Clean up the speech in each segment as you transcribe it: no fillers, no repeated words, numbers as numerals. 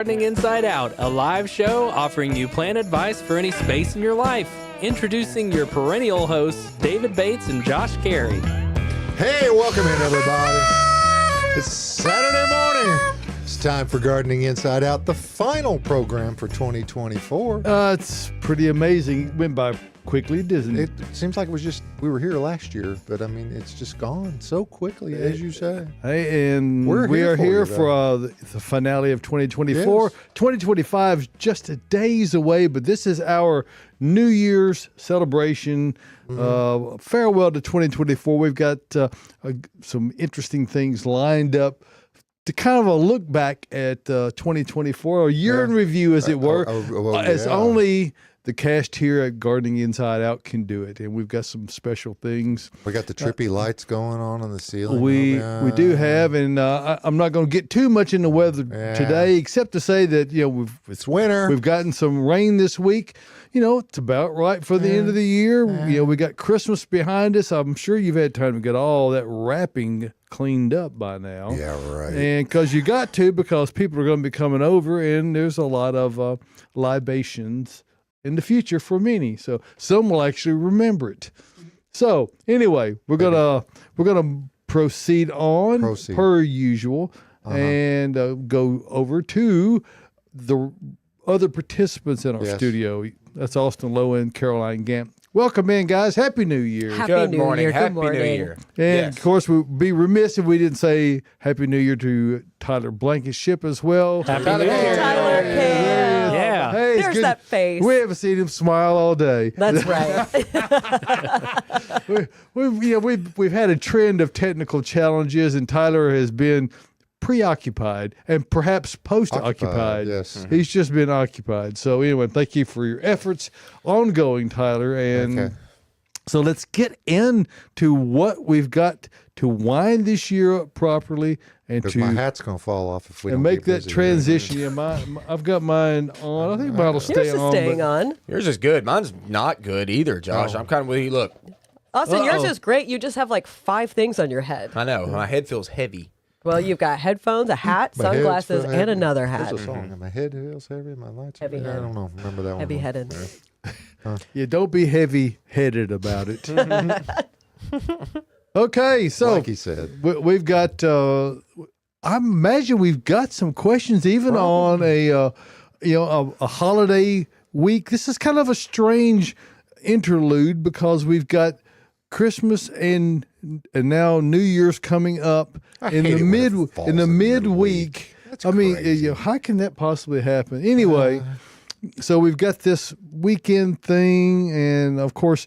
Gardening Inside Out, a live show offering you plant advice for any space in your life. Introducing your perennial hosts, David Bates and Josh Carey. Hey, welcome in, everybody. It's Saturday morning. It's time for Gardening Inside Out, the final program for 2024. It's pretty amazing. It went by quickly, doesn't it? It seems like it was just, we were here last year, but I mean, it's just gone so quickly, as you say. Hey, and we are here for the finale of 2024. Yes. 2025 is just days away, but this is our New Year's celebration. Farewell to 2024. We've got some interesting things lined up to kind of a look back at 2024, a year in review, as it were, as only the cast here at Gardening Inside Out can do it. And we've got some special things. We got the trippy lights going on the ceiling. We do have, and I'm not going to get too much in the weather today, except to say that it's winter. We've gotten some rain this week. It's about right for the end of the year. We got Christmas behind us. I'm sure you've had time to get all that wrapping cleaned up by now. Yeah, right. And because people are going to be coming over, and there's a lot of libations in the future for many. So some will actually remember it. So anyway, we're gonna proceed on per usual, and go over to the other participants in our studio. That's Austin Lowe and Caroline Gamp. Welcome in, guys. Happy New Year. Good morning. Happy New Year. And, of course, we'd be remiss if we didn't say Happy New Year to Tyler Blankenship as well. Happy New Year. Tyler Cam. Yeah. Hey, it's There's good. that face. We haven't seen him smile all day. That's right. We've had a trend of technical challenges, and Tyler has been preoccupied and perhaps post-occupied. Yes. He's just been occupied. So anyway, thank you for your efforts ongoing, Tyler. And so let's get into what we've got to wind this year up properly and Because to my hat's going to fall off if we don't make get that busy. transition. I've got mine on. I think mine will stay Yours is on. staying on. Yours is good. Mine's not good either, Josh. I'm kind of with you. Look, Austin, yours is great. You just have like 5 things on your head. I know. My head feels heavy. Well, you've got headphones, a hat, My head's sunglasses, feeling and heavy. another hat. There's a song. My head feels heavy. My lights. Heavy I head. don't know. Remember that one? Heavy-headed. Yeah, don't be heavy-headed about it. Okay, so Like he said. we've got. I imagine we've got some questions even on a holiday week. This is kind of a strange interlude because we've got Christmas and now New Year's coming up in the midweek. That's crazy. How can that possibly happen? Anyway, so we've got this weekend thing, and of course,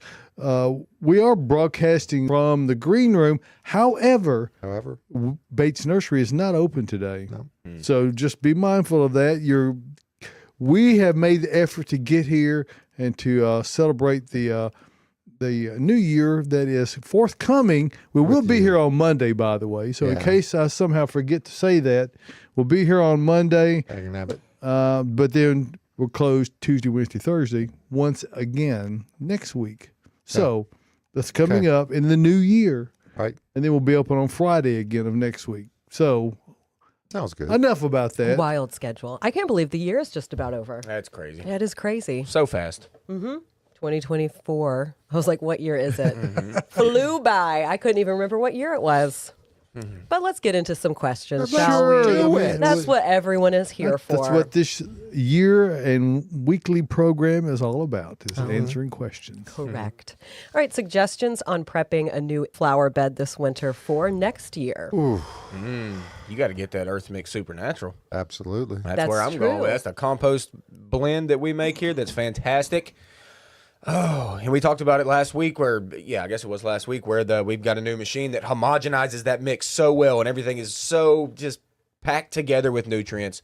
we are broadcasting from the green room. However, Bates Nursery is not open today, so just be mindful of that. We have made the effort to get here and to celebrate the new year that is forthcoming. We will be here on Monday, by the way. So in case I somehow forget to say that, we'll be here on Monday. But then we'll close Tuesday, Wednesday, Thursday once again next week. So that's coming up in the new year. Right. And then we'll be open on Friday again of next week. So Sounds good. enough about that. Wild schedule. I can't believe the year is just about over. That's crazy. That is crazy. So fast. 2024. I was like, what year is it? Flew by. I couldn't even remember what year it was. But let's get into some questions, shall we? Do it. That's what everyone is here for. That's what this year and weekly program is all about, is answering questions. Correct. All right, suggestions on prepping a new flower bed this winter for next year. You got to get that Earth Mix Supernatural. Absolutely. That's where I'm going with. That's the compost blend that we make here. That's fantastic. Oh, and we talked about it last week where, I guess it was last week, where we've got a new machine that homogenizes that mix so well and everything is so just packed together with nutrients.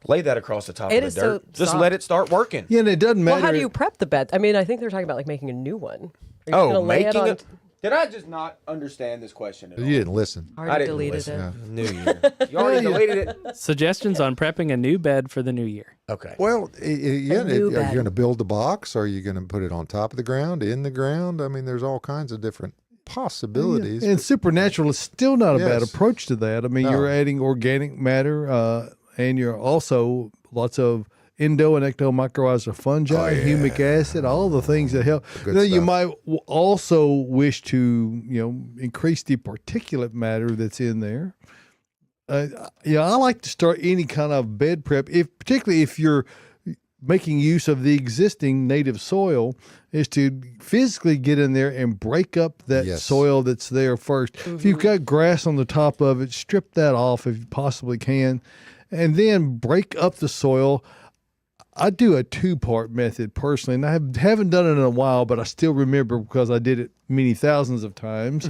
Lay that across the top of the dirt. Just let it start working. Yeah, and it doesn't matter. Well, how do you prep the bed? I mean, I think they're talking about like making a new one. Are you just gonna lay it making on it. Did I just not understand this question at all? You didn't listen. Already I didn't deleted listen. it. New Year. You already deleted it? Suggestions on prepping a new bed for the new year. Okay. Well, new are you bed. going to build the box? Are you going to put it on top of the ground, in the ground? I mean, there's all kinds of different possibilities. And supernatural is still not a bad Yes. approach to that. I mean, No. you're adding organic matter and you're also lots of endo and ectomycorrhizal fungi, humic acid, all the things that help. Good You stuff. might also wish to, increase the particulate matter that's in there. I like to start any kind of bed prep, particularly if you're making use of the existing native soil, is to physically get in there and break up that Yes. soil that's there first. If you've got grass on the top of it, strip that off if you possibly can, and then break up the soil. I do a 2-part method personally, and I haven't done it in a while, but I still remember because I did it many thousands of times.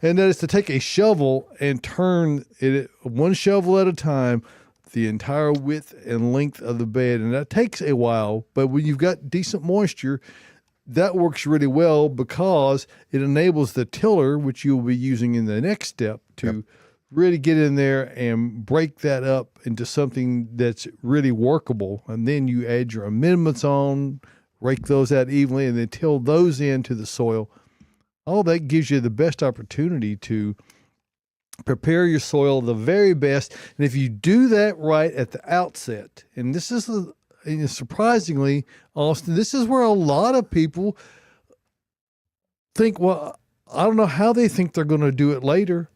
And that is to take a shovel and turn it one shovel at a time, the entire width and length of the bed. And that takes a while, but when you've got decent moisture, that works really well because it enables the tiller, which you'll be using in the next step, to really get in there and break that up into something that's really workable. And then you add your amendments on, rake those out evenly, and then till those into the soil. All that gives you the best opportunity to prepare your soil the very best. And if you do that right at the outset, and this is surprisingly, Austin, this is where a lot of people think, well, I don't know how they think they're going to do it later.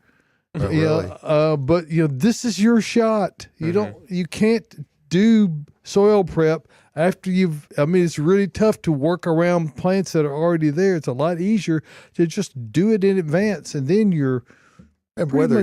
Oh, really? But this is your shot. You can't do soil prep after it's really tough to work around plants that are already there. It's a lot easier to just do it in advance, and then you're And whether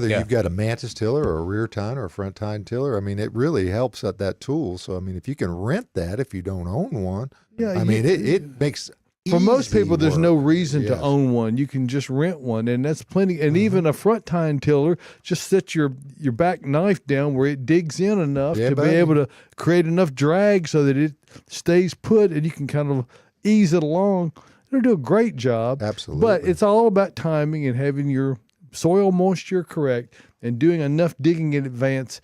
you've got a mantis tiller or a rear tine or a front tine tiller, I mean, it really helps at that tool. So, I mean, if you can rent that, if you don't own one, it makes for most easy people, there's work. no reason to Yes. own one. You can just rent one, and that's plenty. And even a front tine tiller, just set your back knife down where it digs in enough Yeah, to buddy. be able to create enough drag so that it stays put, and you can kind of ease it along. It'll do a great job. Absolutely. But it's all about timing and having your soil moisture correct and doing enough digging in advance.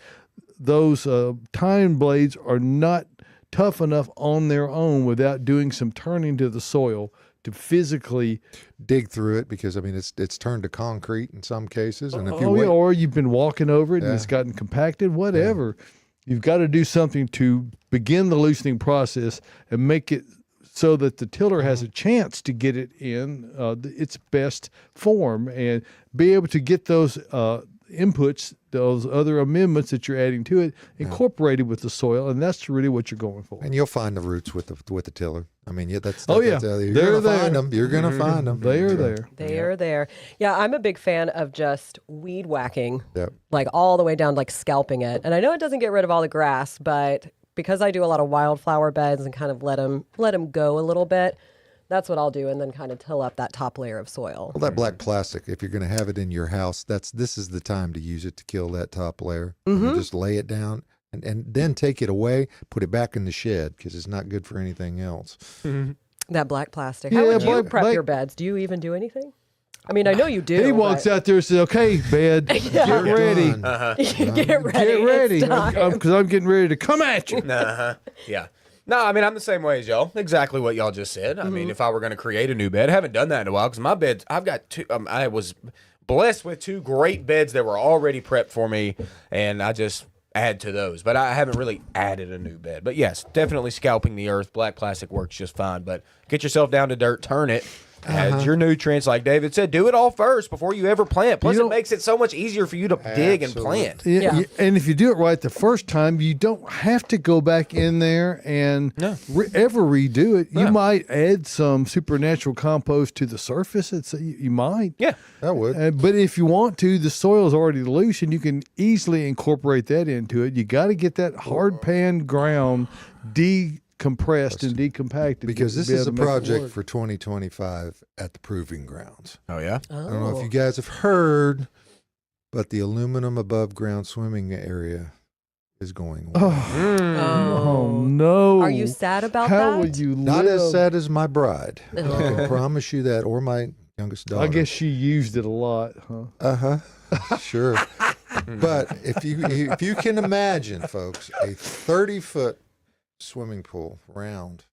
Those tine blades are not tough enough on their own without doing some turning to the soil to physically dig through it, because I mean it's turned to concrete in some cases, and if you or you've been walking over it and Yeah. it's gotten compacted, whatever. You've got to do something to begin the loosening process and make it so that the tiller has a chance to get it in its best form and be able to get those inputs, those other amendments that you're adding to it, incorporated with the soil, and that's really what you're going for. and you'll find the roots with the tiller. I mean, Oh, yeah. you're They're gonna there. find them. You're gonna find them. They are there. They are there. Yeah, I'm a big fan of just weed whacking, Yep. like all the way down, like scalping it. And I know it doesn't get rid of all the grass, but because I do a lot of wildflower beds and kind of let them go a little bit, that's what I'll do, and then kind of till up that top layer of soil. Well, that black plastic, if you're going to have it in your house, this is the time to use it to kill that top layer. You just lay it down and then take it away, put it back in the shed, because it's not good for anything else. That black plastic. Yeah, How would you black- prep black- your beds? Do you even do anything? I mean, I know you do. He walks but- out there and says, "Okay, bed, get ready, Done. Get ready. get ready, It's time. because I'm getting ready to come at you." Yeah. No, I mean, I'm the same way as y'all. Exactly what y'all just said. I mean, if I were going to create a new bed, I haven't done that in a while because my beds, I've got two, I was blessed with two great beds that were already prepped for me, and I just add to those. But I haven't really added a new bed. But yes, definitely scalping the earth. Black plastic works just fine. But get yourself down to dirt, turn it. Add your nutrients, like David said. Do it all first before you ever plant. Plus, it makes it so much easier for you to dig and plant. Yeah. And if you do it right the first time, you don't have to go back in there and ever redo it. You might add some supernatural compost to the surface. You might. Yeah. That would. But if you want to, the soil is already loose and you can easily incorporate that into it. You got to get that hard pan ground decompressed and decompacted. Because this to be is able a to make it project work. for 2025 at the Proving Grounds. Oh, yeah? I don't know if you guys have heard, but the aluminum above ground swimming area is going away. Oh, no. Are you sad about How that? would you Not live? as sad as my bride. I can promise you that, or my youngest daughter. I guess she used it a lot, huh? Sure. But if you can imagine, folks, a 30-foot swimming pool round,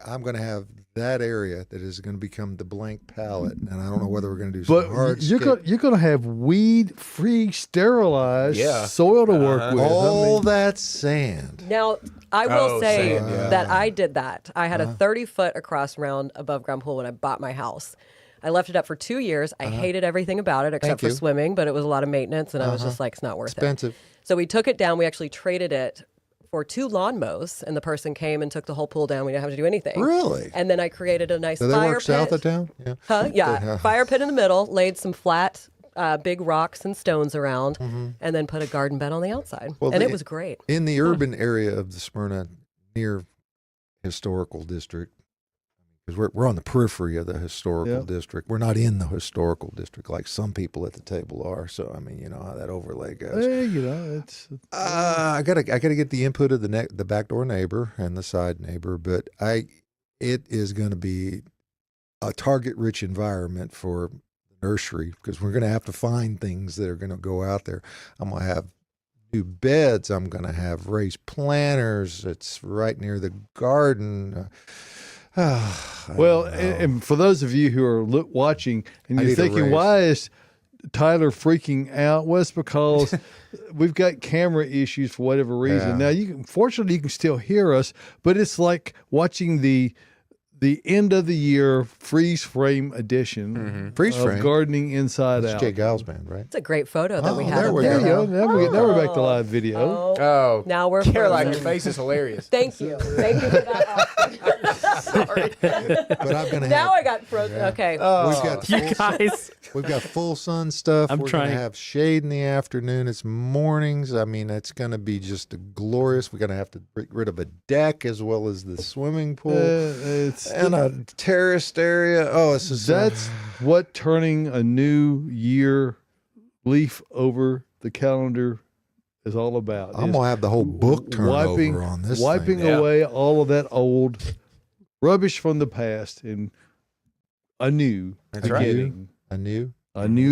I'm gonna have that area that is gonna become the blank palette, and I don't know whether we're gonna do But some hard you're gonna have weed-free, sterilized Yeah. soil to work with. all that sand. Now, I will Oh, say sand, yeah. that I did that. I had a 30-foot across round above ground pool when I bought my house. I left it up for 2 years. I hated everything about it except Thank for you. swimming, but it was a lot of maintenance, and I was just like, it's not worth Expensive. it. So we took it down. We actually traded it for 2 lawn mows, and the person came and took the whole pool down. We didn't have to do anything. Really? And then I created a nice Do they fire work pit. south of town? Yeah. Huh? Yeah. Fire pit in the middle, laid some flat, big rocks and stones around, and then put a garden bed on the outside. Well, and the- it was great. In the urban area of the Smyrna, near historical district, because we're on the periphery of the historical Yeah. district. We're not in the historical district like some people at the table are. So I mean, you know how that overlay goes. Hey, you know, it's I gotta get the input of the backdoor neighbor and the side neighbor, but it is going to be a target-rich environment for the nursery because we're going to have to find things that are going to go out there. I'm going to have new beds. I'm going to have raised planters. It's right near the garden. well, and for those of you who are watching and I you're need a thinking, raise. why is Tyler freaking out? Well, it's because we've got camera issues for whatever reason. Yeah. Now, fortunately, you can still hear us, but it's like watching the end of the year freeze frame edition Freeze of frame. Gardening Inside That's Out. Jay Giles' band, right? It's a great photo that we Oh, have there up we There there. you go. now. Now we're back to live video. Oh, Now we're Caroline, frozen. your face is hilarious. Thank you. Thank you for that. Sorry. But I'm going to Now have. I got frozen. Okay. We've got You full guys. We've got full sun stuff. I'm We're trying. going to have shade in the afternoon. It's mornings. I mean, it's going to be just glorious. We're going to have to get rid of a deck as well as the swimming pool It's and a terraced area. Oh, it's just That's what turning a new year leaf over the calendar is all about. I'm is going to have the whole book turned over on this wiping thing. Yeah. away all of that old rubbish from the past and a new That's right. beginning. A new.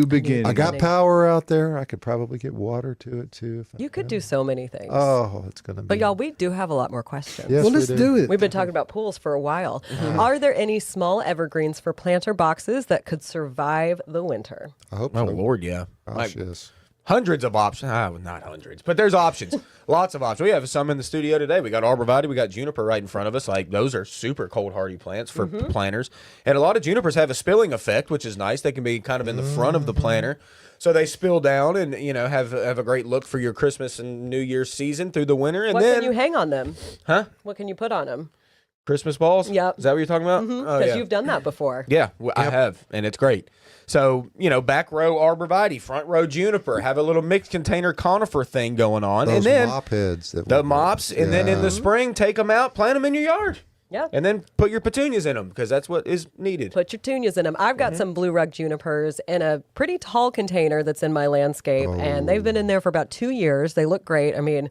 Beginning. I got power out there. I could probably get water to it too. If I You could do so many things. Oh, it's going to be. But y'all, we do have a lot more questions. Yes, well, we let's do it. We've been talking about pools for a while. Are there any small evergreens for planter boxes that could survive the winter? I hope Oh so. Lord, yeah. Gosh, Like, yes. hundreds of options. Not hundreds, but there's options. Lots of options. We have some in the studio today. We got arborvitae, we got juniper right in front of us. Like those are super cold hardy plants for planters. And a lot of junipers have a spilling effect, which is nice. They can be kind of in the front of the planter. So they spill down and have a great look for your Christmas and New Year's season through the winter. And What then can you hang on them? Huh? What can you put on them? Christmas balls? Yep. Is that what you're talking about? Oh, Because yeah. you've done that before. Yeah, I have, and it's great. So, back row arborvitae, front row juniper, have a little mixed container conifer thing going on. Those and then mop heads. the mops, and then in the spring, take them out, plant them in your yard. Yeah. And then put your petunias in them because that's what is needed. Put your petunias in them. I've got some blue rug junipers in a pretty tall container that's in my landscape, and they've been in there for about 2 years. They look great. I mean,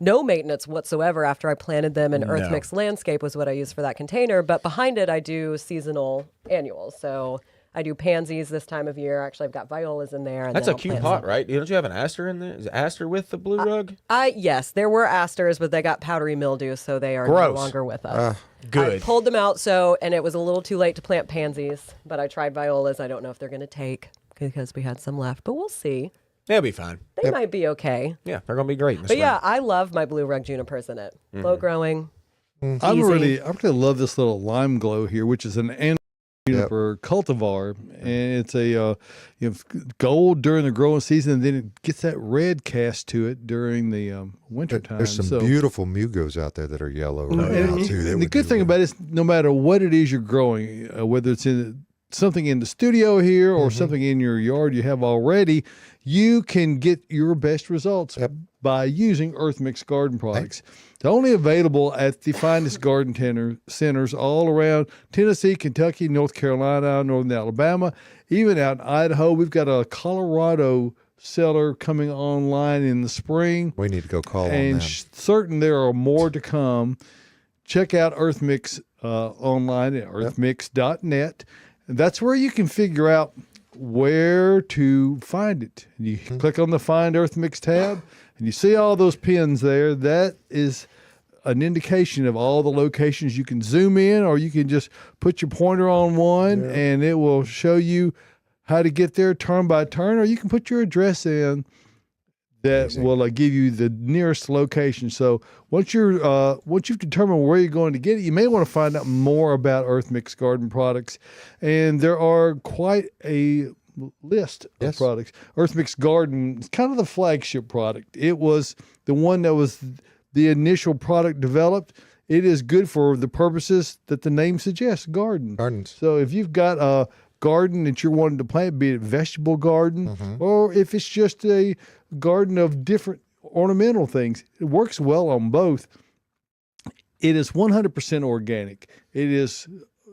no maintenance whatsoever after I planted them, and Earth Mix Landscape was what I used for that container. But behind it, I do seasonal annuals. So I do pansies this time of year. Actually, I've got violas in there. And That's then a I'll cute plant pot, some. right? Don't you have an aster in there? Is aster with the blue rug? Yes, there were asters, but they got powdery mildew, so they are no Gross. longer with us. Good. I pulled them out, and it was a little too late to plant pansies, but I tried violas. I don't know if they're going to take because we had some left, but we'll see. They'll be fine. They might be okay. Yeah, they're going to be great. in the But spring. yeah, I love my blue rug junipers in it. Low growing. I easy. really love this little lime glow here, which is an annual juniper cultivar, and it's a gold during the growing season, and then it gets that red cast to it during the winter time. There's some beautiful mugos out there that are yellow right And, now too. They and the would good do thing it. about it is, no matter what it is you're growing, whether it's in something in the studio here or something in your yard you have already, you can get your best results by using Earth Mix garden products. They're only available at the finest garden centers all around Tennessee, Kentucky, North Carolina, Northern Alabama, even out in Idaho. We've got a Colorado seller coming online in the spring. We need to go call on And them. certain there are more to come. Check out Earth Mix online at earthmix.net. And that's where you can figure out where to find it. You click on the Find Earth Mix tab, and you see all those pins there. That is an indication of all the locations. You can zoom in, or you can just put your pointer on one, and it will show you how to get there turn by turn, or you can put your address in. That will give you the nearest location. So once you've determined where you're going to get it, you may want to find out more about Earth Mix Garden products. And there are quite a list of products. Earth Mix Garden is kind of the flagship product. It was the one that was the initial product developed. It is good for the purposes that the name suggests, gardens. So if you've got a garden that you're wanting to plant, be it a vegetable garden, or if it's just a garden of different ornamental things, it works well on both. It is 100% organic. It is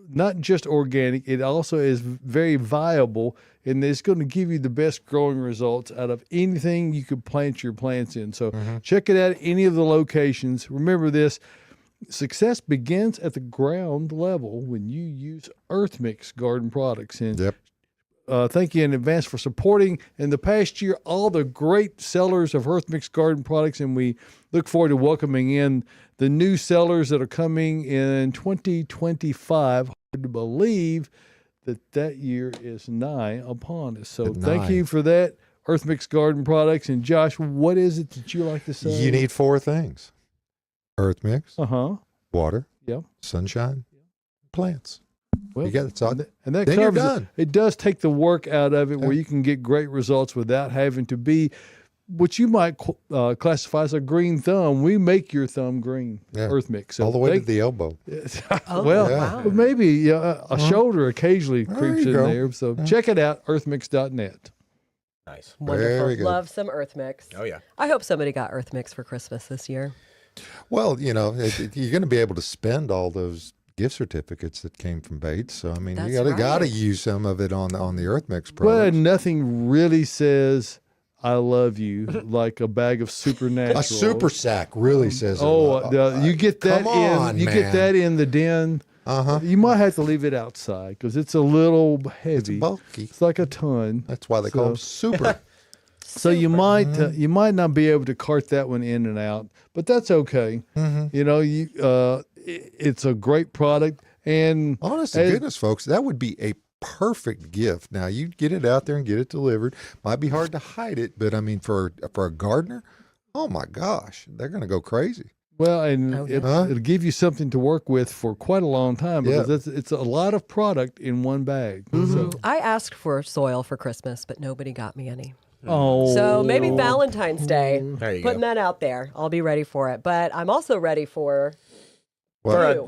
not just organic, it also is very viable, and it's going to give you the best growing results out of anything you could plant your plants in. So check it out at any of the locations. Remember this, success begins at the ground level when you use Earth Mix Garden products. And thank you in advance for supporting in the past year all the great sellers of Earth Mix Garden products, and we look forward to welcoming in the new sellers that are coming in 2025. Hard to believe that year is nigh upon us. So thank you for that, Earth Mix Garden products. And Josh, what is it that you like to say? You need 4 things: Earth Mix, water, sunshine, plants. Well, you got it. And that then you're covers done. it. It does take the work out of it, where you can get great results without having to be what you might classify as a green thumb. We make your thumb green. Earth Mix, so all the way to the elbow. Well, maybe a shoulder occasionally creeps in go. there. So check it out, earthmix.net. Nice. Wonderful. Very good. Love some Earth Mix. Oh, yeah. I hope somebody got Earth Mix for Christmas this year. Well, you're going to be able to spend all those gift certificates that came from Bates. So I mean, That's you got to right. use some of it on the Earth Mix Well, products. nothing really says I love you like a bag of Supernatural. A super sack really says it. You get that come on, you get man. that in the den. You might have to leave it outside because it's a little heavy. It's bulky. It's like a ton. That's why they call them super. So you might not be able to cart that one in and out, but that's okay. It's a great product, and Honest to goodness, folks, that would be a perfect gift. Now you get it out there and get it delivered. Might be hard to hide it, but I mean, for a gardener, oh my gosh, they're going to go crazy. well, and it'll give you something to work with for quite a long time because it's a lot of product in one bag. So, I asked for soil for Christmas, but nobody got me any. oh, So maybe Valentine's Day, There you putting go. that out there. I'll be ready for it. But I'm also ready for Well,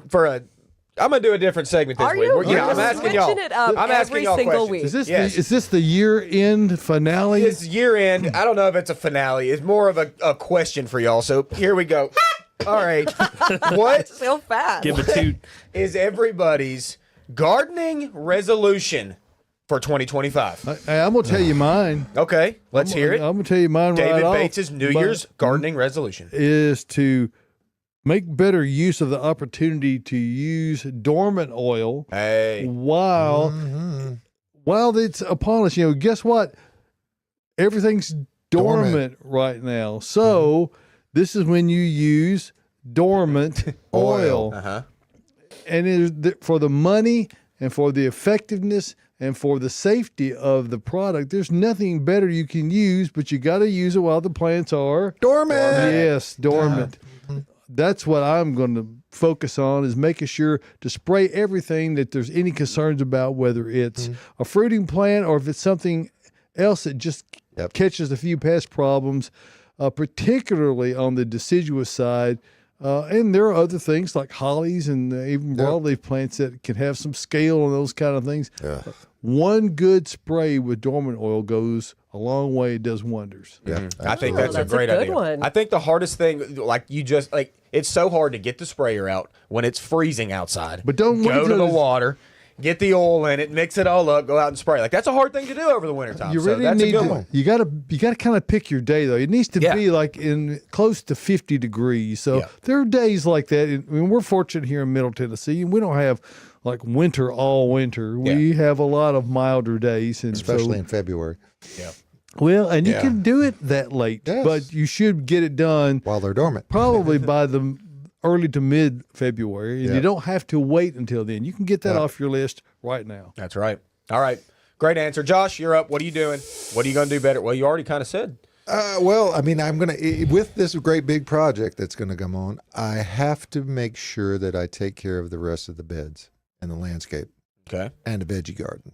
I'm gonna do a different segment this Are week. you? Yeah, You're I'm asking y'all. switching it up I'm asking every y'all single questions. week. is this the year-end finale? It's year end. I don't know if it's a finale. It's more of a question for y'all. So here we go. All right. What so fast. Give a toot. is everybody's gardening resolution for 2025? I'm gonna tell you mine. Okay, let's hear it. I'm gonna tell you mine right David off. Bates' New But Year's gardening resolution. is to make better use of the opportunity to use dormant oil Hey. while it's upon us. Guess what? Everything's dormant right now. So this is when you use dormant oil. Uh-huh. And it is for the money and for the effectiveness and for the safety of the product, there's nothing better you can use, but you got to use it while the plants are dormant. Yes, dormant. That's what I'm going to focus on, is making sure to spray everything that there's any concerns about, whether it's a fruiting plant or if it's something else that just catches a few pest problems, particularly on the deciduous side. And there are other things like hollies and even broadleaf plants that can have some scale and those kind of things. One good spray with dormant oil goes a long way. It does wonders. I think that's a that's a great good idea. one. I think the hardest thing, it's so hard to get the sprayer out when it's freezing outside. But don't wait go to till the it's- water, get the oil in it, mix it all up, go out and spray. Like that's a hard thing to do over the wintertime. You so really that's need a good to. one. You got to kind of pick your day though. It needs to be like in close to 50 degrees. So there are days like that. I mean, we're fortunate here in Middle Tennessee, and we don't have like winter all winter. We have a lot of milder days, and Especially in February. well, and you can do it that late, Yes. but you should get it done While they're dormant. probably by the early to mid-February, and you don't have to wait until then. You can get that off your list right now. That's right. All right. Great answer. Josh, you're up. What are you doing? What are you going to do better? Well, you already kind of said. Well, I mean, I'm going to, with this great big project that's going to come on, I have to make sure that I take care of the rest of the beds and the landscape. Okay. And the veggie garden.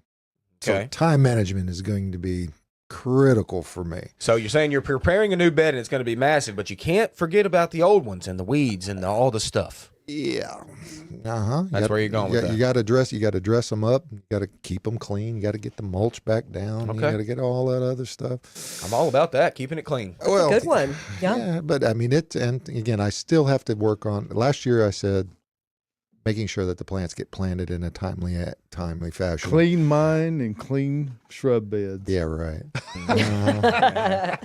Okay. So time management is going to be critical for me. So you're saying you're preparing a new bed and it's going to be massive, but you can't forget about the old ones and the weeds and all the stuff. Yeah. That's where you're going with that. You got to dress them up. You got to keep them clean. You got to get the mulch back down. Okay. You got to get all that other stuff. I'm all about that, keeping it clean. Well, Good one. Yeah. Yeah, but I mean, and again, I still have to work on, last year I said, making sure that the plants get planted in a timely fashion. Clean mine and clean shrub beds. Yeah, right.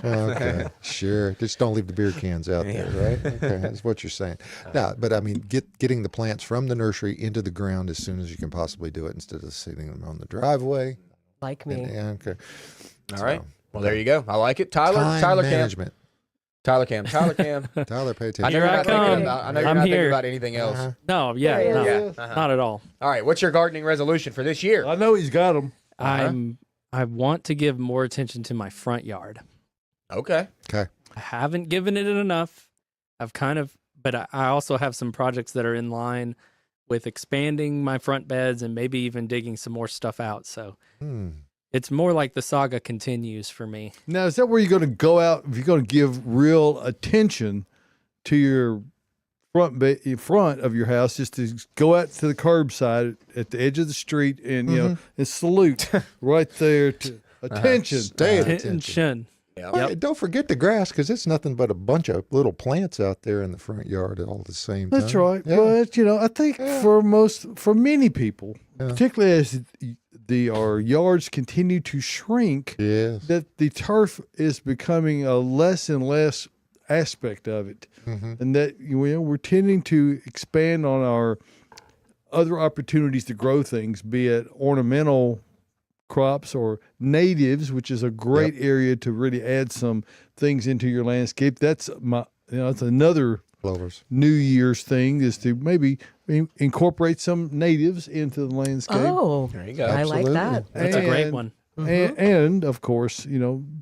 Okay, sure. Just don't leave the beer cans out there, right? Okay, that's what you're saying. No, but I mean, getting the plants from the nursery into the ground as soon as you can possibly do it, instead of sitting them on the driveway. Like me. Yeah, okay. All right. Well, there you go. I like it. Tyler Management. Tyler Cam. Tyler, pay attention. Here I come. I know you're I'm not here. thinking about anything else. No, There he no, is. not at all. All right. What's your gardening resolution for this year? I know he's got them. I want to give more attention to my front yard. Okay. Okay. I haven't given it enough. But I also have some projects that are in line with expanding my front beds and maybe even digging some more stuff out. So it's more like the saga continues for me. Now, is that where you're going to go out if you're going to give real attention to your front of your house, just to go out to the curbside at the edge of the street and you know and salute right there to attention. Stay at attention. Attention. Hey, don't forget the grass, because it's nothing but a bunch of little plants out there in the front yard all at the same time. That's right. Yeah. But you know, I think for many people, particularly as our yards continue to shrink, Yes. that the turf is becoming a less and less aspect of it, and that we're tending to expand on our other opportunities to grow things, be it ornamental crops or natives, which is a great area to really add some things into your landscape. That's it's another Clovers. New Year's thing, is to maybe incorporate some natives into the landscape. Oh, There you go. I like that. That's a great one. And of course,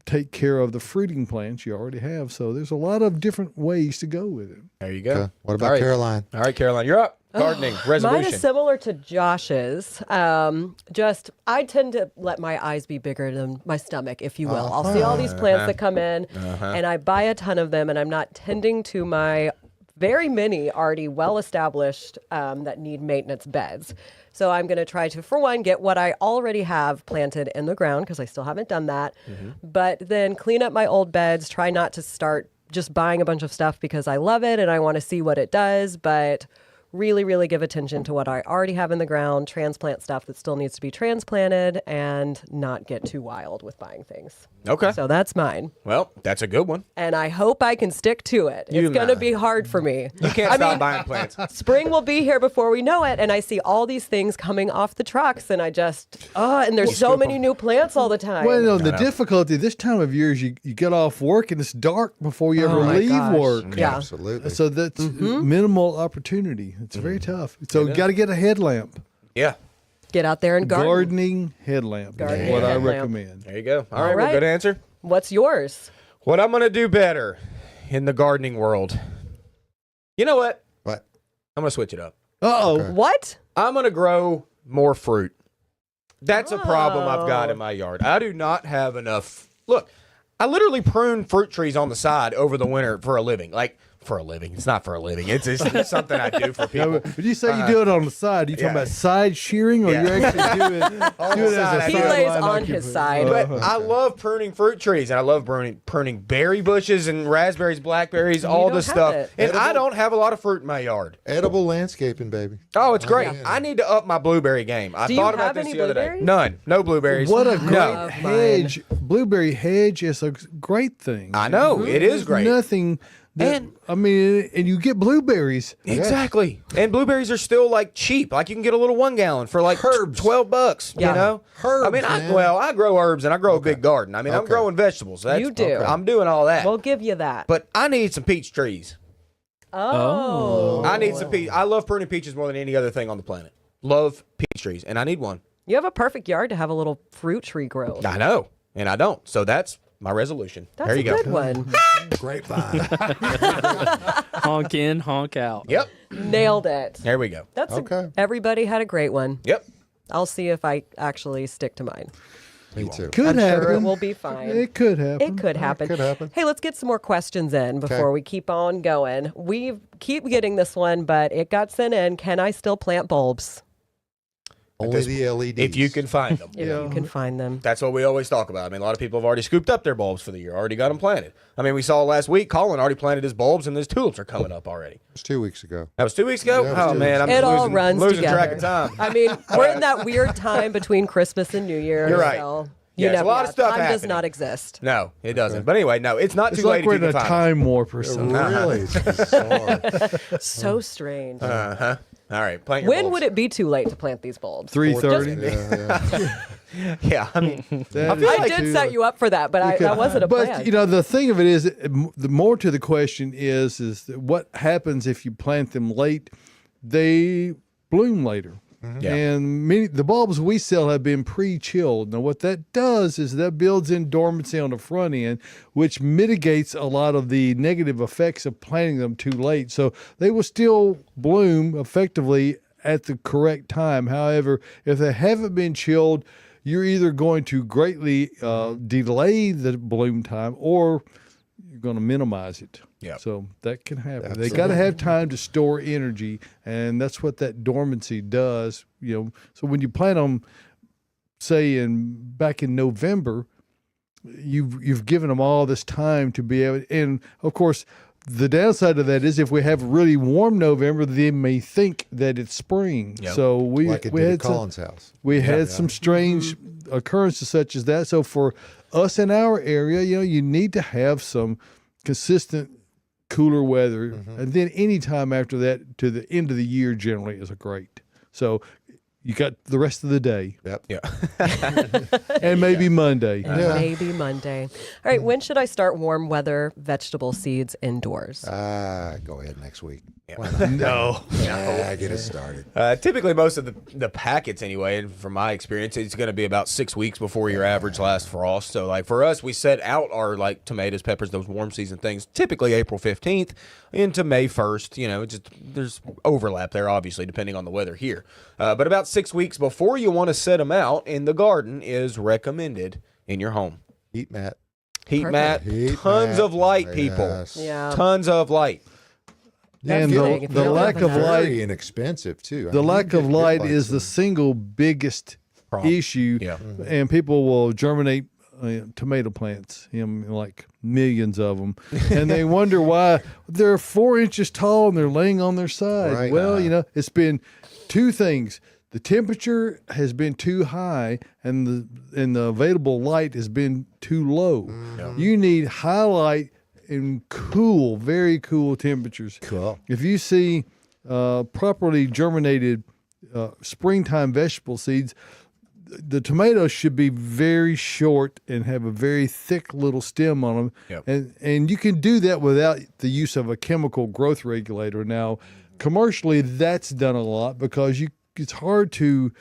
take care of the fruiting plants you already have. So there's a lot of different ways to go with it. There you go. Okay. What about All right. Caroline? All right, Caroline, you're up. Gardening resolution. Mine is similar to Josh's. I tend to let my eyes be bigger than my stomach, if you will. I'll see all these plants that come in, and I buy a ton of them, and I'm not tending to my very many already well-established that need maintenance beds. So I'm going to try to, for one, get what I already have planted in the ground, because I still haven't done that, but then clean up my old beds, try not to start just buying a bunch of stuff because I love it and I want to see what it does, but really, really give attention to what I already have in the ground, transplant stuff that still needs to be transplanted, and not get too wild with buying things. Okay. So that's mine. Well, that's a good one. And I hope I can stick to it. It's going to be hard for me. You can't stop buying plants. Spring will be here before we know it, and I see all these things coming off the trucks, and I just, and there's so many new plants all the time. Well, the difficulty this time of year is you get off work and it's dark before you ever my leave gosh. work. Yeah. Absolutely. So that's minimal opportunity. It's very tough. So you got to get a headlamp. Yeah. Get out there and garden. Gardening headlamp Gardening is what I headlamp. recommend. There you go. All right. right. Well, good answer. What's yours? What I'm going to do better in the gardening world. You know what? What? I'm going to switch it up. Uh-oh. Okay. What? I'm going to grow more fruit. That's a problem I've got in my yard. I do not have enough. Look, I literally prune fruit trees on the side over the winter for a living. Like, for a living. It's not for a living. It's something I do for people. Now, when you say you do it on the side, you talking about side shearing, or you actually do it as side. a He sideline lays on occupant? his side. But I love pruning fruit trees, and I love pruning berry bushes and raspberries, blackberries, all don't this have stuff. it. And I don't have a lot of fruit in my yard. Edible landscaping, baby. Oh, it's great. I need to up my blueberry game. I Do you thought about have this any the other day. blueberries? None. No blueberries. What a great No. hedge. Blueberry hedge is a great thing. I know. It is There's great. nothing that, and you get blueberries. Exactly. And blueberries are still like cheap. Like you can get a little 1 gallon for like Herbs. $12, Yeah. you know? Herbs, I mean, man. I grow herbs and I grow a big garden. I mean, I'm Okay. growing vegetables. That's, You do. I'm doing all that. We'll give you that. But I need some peach trees. Oh. I need some peach. I love pruning peaches more than any other thing on the planet. Love peach trees, and I need one. You have a perfect yard to have a little fruit tree grow. I know, and I don't. So that's my resolution. That's there you a go. good one. Grapevine. Honk in, honk out. Yep. Nailed it. There we go. That's Okay. everybody had a great one. Yep. I'll see if I actually stick to mine. Me too. Could I'm happen. sure it will be fine. It could happen. It could happen. Could happen. Hey, let's get some more questions in before we keep on going. We keep getting this one, but it got sent in. Can I still plant bulbs? Only the LEDs. If you can find them. If you can find them. That's what we always talk about. I mean, a lot of people have already scooped up their bulbs for the year, already got them planted. I mean, we saw last week, Colin already planted his bulbs, and his tulips are coming up already. It was 2 weeks ago. That was 2 weeks ago? Yeah, it was Oh, 2 man, I'm It all losing, runs losing together. track of time. I mean, we're in that weird time between Christmas and New Year. You're right. So Yeah, there's a lot of stuff time does happening. not exist. No, it doesn't. But anyway, no, it's not It's too late like we're if in you a can find time warp or something. Really? It's bizarre. So strange. them. Uh-huh. All right, plant your When bulbs. would it be too late to plant these bulbs? 3:30. Yeah, I mean, I did set you up for that, but that wasn't a plan. But you know, the thing of it is, the more to the question is that what happens if you plant them late? They bloom later. Yeah. And the bulbs we sell have been pre-chilled. Now, what that does is that builds in dormancy on the front end, which mitigates a lot of the negative effects of planting them too late. So they will still bloom effectively at the correct time. However, if they haven't been chilled, you're either going to greatly delay the bloom time or you're going to minimize it. Yeah. So that can happen. They got to have time to store energy, and that's what that dormancy does. You know, so when you plant them, say back in November, you've given them all this time to be able. And of course, the downside of that is if we have really warm November, they may think that it's spring. Yep. So we Like it we did had at Colin's house. we had some strange occurrences such as that. So for us in our area, you know, you need to have some consistent cooler weather, and then any time after that to the end of the year generally is a great. So you got the rest of the day. Yep. yeah. And maybe Monday. Maybe Monday. All right, when should I start warm weather vegetable seeds indoors? Go ahead next week. No. Get it started. Typically, most of the packets, anyway, and from my experience, it's going to be about 6 weeks before your average last frost. So, like for us, we set out our like tomatoes, peppers, those warm season things, typically April 15th into May 1st. You know, there's overlap there, obviously, depending on the weather here. But about 6 weeks before you want to set them out in the garden is recommended in your home. Heat mat. Heat mat, Heat tons mat. of light, people. Yes. Yeah. Tons of light. And That's big. the If lack you of don't have light, Very inexpensive too. I the mean, lack you of can get light like is the some- single biggest issue. Yeah. And people will germinate tomato plants, like millions of them, and they wonder why they're 4 inches tall and they're laying on their side. Right. Well, it's been two things. The temperature has been too high, and the available light has been too low. You need high light and cool, very cool temperatures. Cool. If you see properly germinated springtime vegetable seeds, the tomatoes should be very short and have a very thick little stem on them. Yep. And you can do that without the use of a chemical growth regulator. Now, commercially, that's done a lot because it's hard to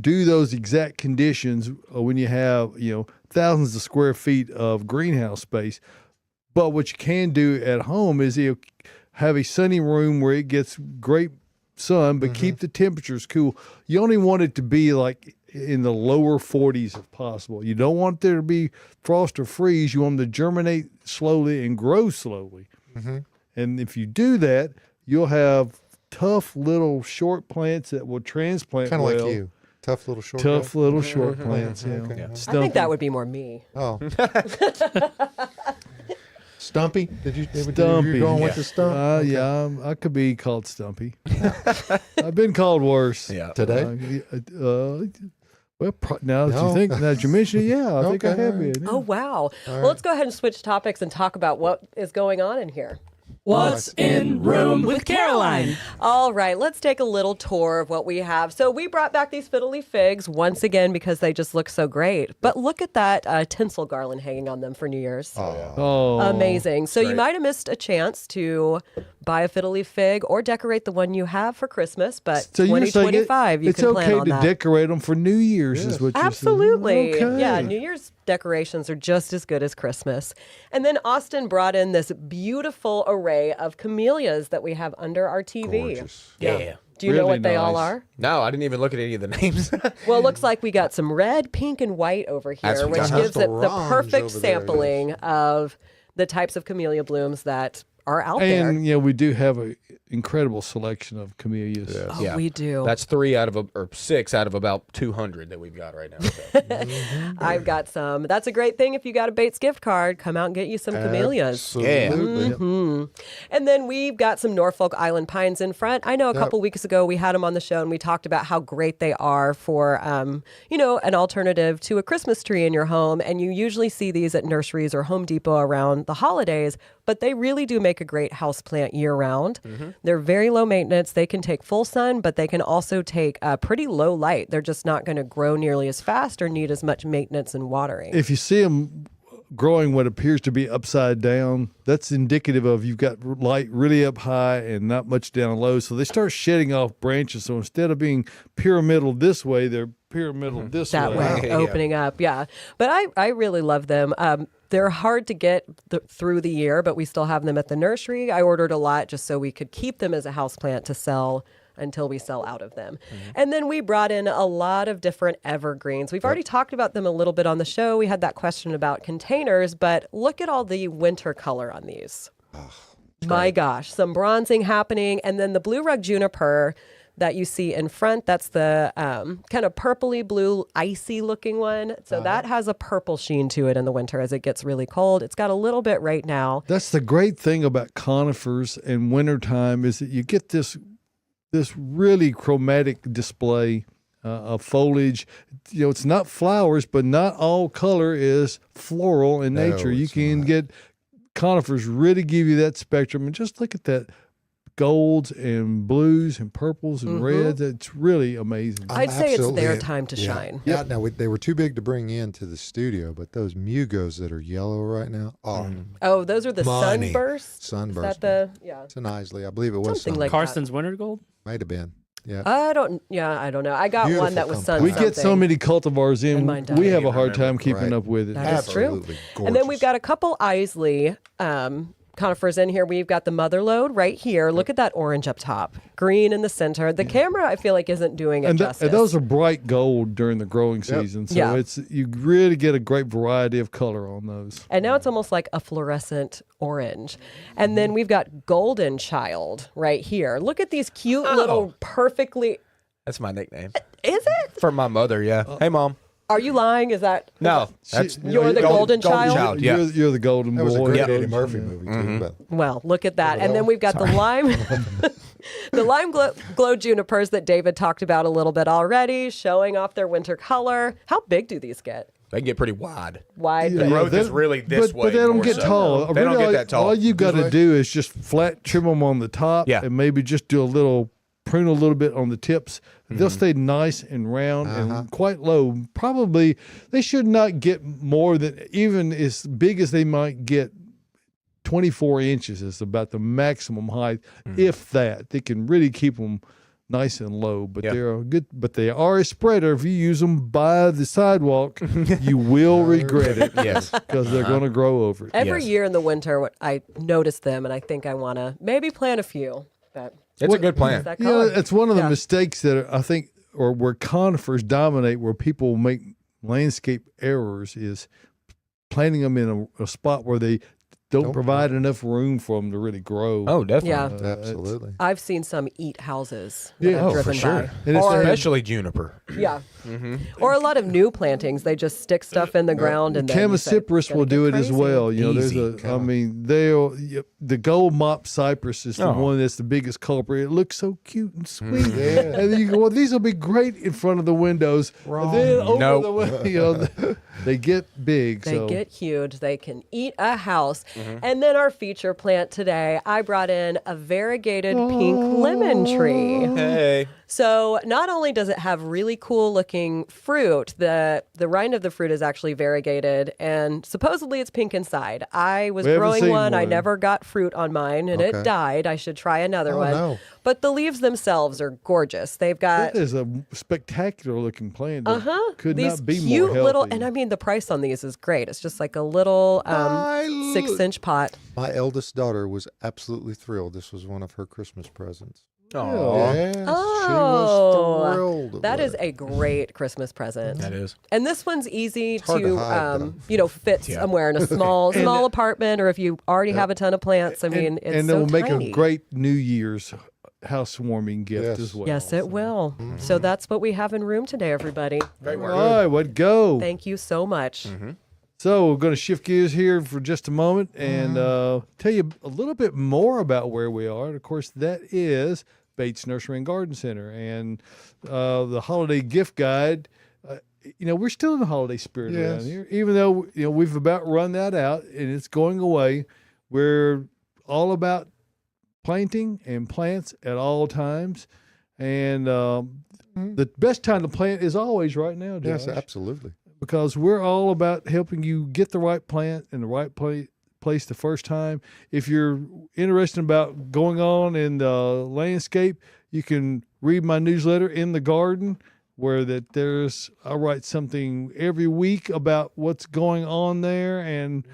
do those exact conditions when you have, thousands of square feet of greenhouse space. But what you can do at home is have a sunny room where it gets great sun, but keep the temperatures cool. You only want it to be like in the lower 40s if possible. You don't want there to be frost or freeze. You want them to germinate slowly and grow slowly. And if you do that, you'll have tough little short plants that will transplant Kind of well. like you. Tough little short. Tough little short plants. Okay. I think that would be more me. Oh. Stumpy? Did you Stumpy. You're going with the stump? Yeah, I could be called Stumpy. I've been called worse. Yeah. Today? Now that you mention it, yeah, I think I Okay, have all right. been. Oh, wow. Well, let's go ahead and switch topics and talk about what is going on in here. What's in room with Caroline? All right, let's take a little tour of what we have. So we brought back these fiddly figs once again because they just look so great. But look at that tinsel garland hanging on them for New Year's. Oh, Amazing. So you great. might have missed a chance to buy a fiddly fig or decorate the one you have for Christmas, but so you're saying 2025, you it's can plan okay on to that. decorate them for New Year's, is what you're saying? Absolutely. Okay. Yeah, New Year's decorations are just as good as Christmas. And then Austin brought in this beautiful array of camellias that we have under our TV. Gorgeous. Yeah. Do you know Really what they all nice. are? No, I didn't even look at any of the names. Well, it looks like we got some red, pink, and white over That's here, which fantastic. gives it the Orange perfect over there, sampling of the types of camellia blooms that are out there. And we do have an incredible selection of camellias. Yes. Oh, Yeah. we do. That's 6 out of about 200 that we've got right now. So. I've got some. That's a great thing if you got a Bates gift card. Come out and get you some camellias. Absolutely. Mm-hmm. And then we've got some Norfolk Island pines in front. I know a couple weeks ago we had them on the show and we talked about how great they are for, an alternative to a Christmas tree in your home. And you usually see these at nurseries or Home Depot around the holidays, but they really do make a great houseplant year round. They're very low maintenance. They can take full sun, but they can also take pretty low light. They're just not going to grow nearly as fast or need as much maintenance and watering. If you see them growing what appears to be upside down, that's indicative of you've got light really up high and not much down low. So they start shedding off branches. So instead of being pyramidal this way, they're pyramidal this That way, Yeah. opening up. Yeah. But I really love them. They're hard to get through the year, but we still have them at the nursery. I ordered a lot just so we could keep them as a houseplant to sell until we sell out of them. And then we brought in a lot of different evergreens. We've already talked about them a little bit on the show. We had that question about containers, but look at all the winter color on these. My gosh, some bronzing happening. And then the blue rug juniper that you see in front, that's the kind of purpley blue, icy looking one. So that has a purple sheen to it in the winter as it gets really cold. It's got a little bit right now. That's the great thing about conifers in wintertime is that you get this really chromatic display of foliage. It's not flowers, but not all color is floral in No, nature. You it's can not. get conifers really give you that spectrum. And just look at that golds and blues and purples and reds. It's really amazing. I'd say it's their Absolutely. time to shine. Yeah, now they were too big to bring into the studio, but those mugos that are yellow right now, Oh, those are the Money. sunbursts? Is sunburst. that yeah. It's an Isley, I believe it was Something like sunburst. Carson's Winter Gold? Might have been. Yeah. I don't know. I got Beautiful one that was sun company. We get so something. many cultivars in, And mine we died. have a hard time keeping Right. up with it. That is true. Absolutely And then we've gorgeous. got a couple Isley conifers in here. We've got the mother lode right here. Look at that orange up top, green in the center. The camera, I feel like, isn't doing it And, justice. and those are bright gold during the growing season. So Yeah. you really get a great variety of color on those. And now it's almost like a fluorescent orange. And then we've got golden child right here. Look at these cute little perfectly. That's my nickname. Is it? For my mother, yeah. Hey, Mom. Are you lying? Is that? No, that's You're the golden child? Yeah. You're the golden That was a boy. great Yeah. Eddie Murphy movie too. But Well, look at that. And then we've got the lime, the lime glow junipers that David talked about a little bit already, showing off their winter color. How big do these get? They can get pretty wide. Wide. Yeah, but- growth is they- really this but way they don't more get so. tall. They don't Really, get that tall. All you've got to do is just flat trim them on the top, Yeah. and maybe just do a little prune a little bit on the tips. They'll stay nice and round and quite low. Probably they should not get more than, even as big as they might get. 24 inches is about the maximum height, if that. They can really keep them nice and low, but Yeah. they're a good. But they are a spreader. If you use them by the sidewalk, you will regret it. Yes. Because they're going to grow over it. Every Yes. year in the winter, I notice them, and I think I want to maybe plant a few. But It's a good plan. that Yeah, color. it's one of the Yeah. mistakes that I think, or where conifers dominate, where people make landscape errors, is planting them in a spot where they don't provide enough room for them to really grow. Oh, definitely. Yeah. absolutely. I've seen some eat houses that Yeah. I've Oh, driven for sure. by. And it's Or, Especially juniper. yeah. Or a lot of new plantings. They just stick stuff in the ground and then you say, Camacypris "It's gonna will get do it as crazy." well. You know, Easy. there's a. I mean, the gold mop cypress is the Oh. one that's the biggest culprit. It looks so cute and sweet, and then you go, well, these will be great in front of the windows. And then over Nope. the window, they get big. They so get huge. They can eat a house. And then our feature plant today, I brought in a variegated pink lemon tree. Hey. So not only does it have really cool looking fruit, the rind of the fruit is actually variegated, and supposedly it's pink inside. I was We haven't growing seen one. I one. never got fruit on mine, and it Okay. died. I should try another Oh, one. no. But the leaves themselves are gorgeous. They've got That is a spectacular looking plant. that Could these not be cute more healthy. little, and I mean the price on these is great. It's just like a little My 6-inch pot. My eldest daughter was absolutely thrilled. This was one of her Christmas presents. Aw. Yes, she Oh, was thrilled. that with is it. a great Christmas present. That is. And this one's easy hard to to, hide, fit somewhere in a small apartment, or if you already have a ton of plants. I mean, it's and so it will make tiny. a great New Year's housewarming gift Yes. as well. Yes, it will. So that's what we have in room today, everybody. Great All work. right, what go? Thank you so much. So we're going to shift gears here for just a moment and tell you a little bit more about where we are. And of course, that is Bates Nursery and Garden Center, and the holiday gift guide. We're still in the holiday spirit around Yes. here, even though we've about run that out and it's going away. We're all about planting and plants at all times, and the best time to plant is always right now, Josh. Yes, absolutely. Because we're all about helping you get the right plant in the right place the first time. If you're interested about going on in the landscape, you can read my newsletter In the Garden, where I write something every week about what's going on there, and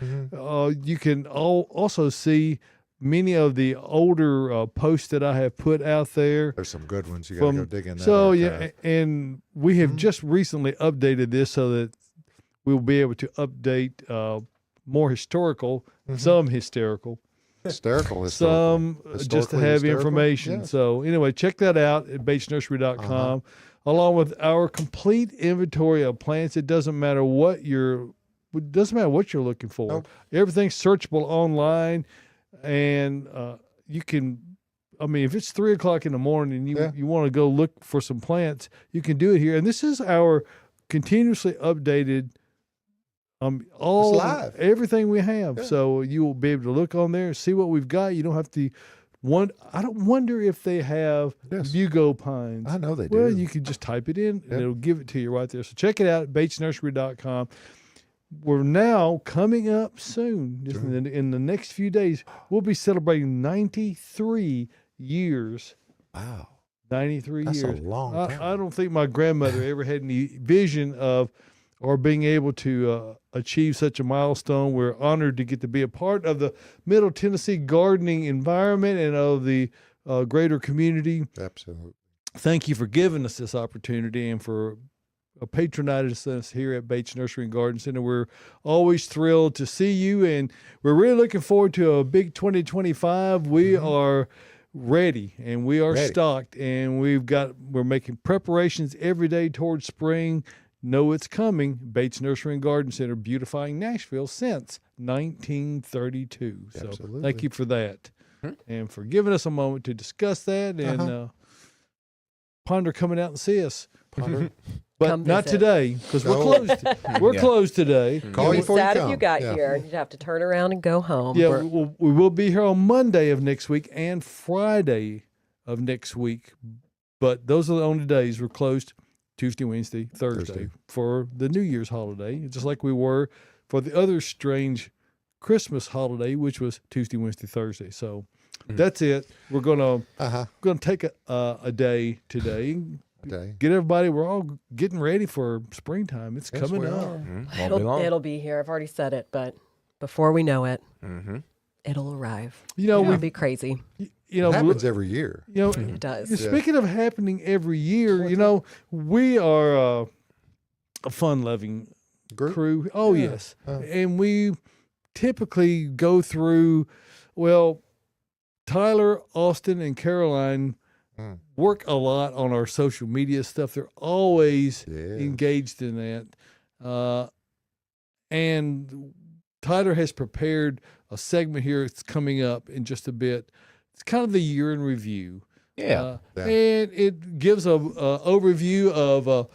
you can also see many of the older posts that I have put out there. There's some good ones. You got to go dig in that. So archive. and we have just recently updated this so that we'll be able to update more historical, some hysterical, hysterical. some just to Historically have hysterical? information. Yes. So anyway, check that out at batesnursery.com, along with our complete inventory of plants. It doesn't matter what you're looking for. Nope. Everything's searchable online, and you can. I mean, if it's 3:00 in the morning and you want to go look for some plants, you can do it here. And this is our continuously updated. All It's live. everything we have, Yeah. so you will be able to look on there and see what we've got. You don't have to. I don't wonder if they have Yes. Mugo pines. I know they do. Well, you can just type it in and Yep. it'll give it to you right there. So check it out at batesnursery.com. We're now coming up soon. Just in the next few days, we'll be celebrating 93 years. Wow. 93 That's years. a long time. I don't think my grandmother ever had any vision of or being able to achieve such a milestone. We're honored to get to be a part of the Middle Tennessee gardening environment and of the greater community. Absolutely. Thank you for giving us this opportunity and for patronizing us here at Bates Nursery and Garden Center. We're always thrilled to see you, and we're really looking forward to a big 2025. We are ready, and we are stocked, and we're making preparations every day towards spring. Know it's coming. Bates Nursery and Garden Center, beautifying Nashville since 1932. So Absolutely. thank you for that, and for giving us a moment to discuss that and ponder coming out and see us. Ponder. But Come not visit. today, because we're No. closed. We're Yeah. closed today. Call You'd you be before you sad if come. you got Yeah. here and you'd have to turn around and go home. Yeah, We're- we will be here on Monday of next week and Friday of next week. But those are the only days we're closed. Tuesday, Wednesday, Thursday for the New Year's holiday, just like we were for the other strange Christmas holiday, which was Tuesday, Wednesday, Thursday. So that's it. We're gonna take a day today. Day. Get everybody. We're all getting ready for springtime. It's Yes, coming we up. are. Won't be long. It'll be here. I've already said it, but before we know it, Mm-hmm. it'll arrive. You know, It'll we be crazy. you know It happens every year. you know It does. Speaking of happening every year, you know, we are a fun-loving Group? crew. Oh, Yeah. yes. And we typically go through, well, Tyler, Austin, and Caroline work a lot on our social media stuff. They're always Yes. engaged in that. And Tyler has prepared a segment here. It's coming up in just a bit. It's kind of the year in review. Yeah. And it gives a overview of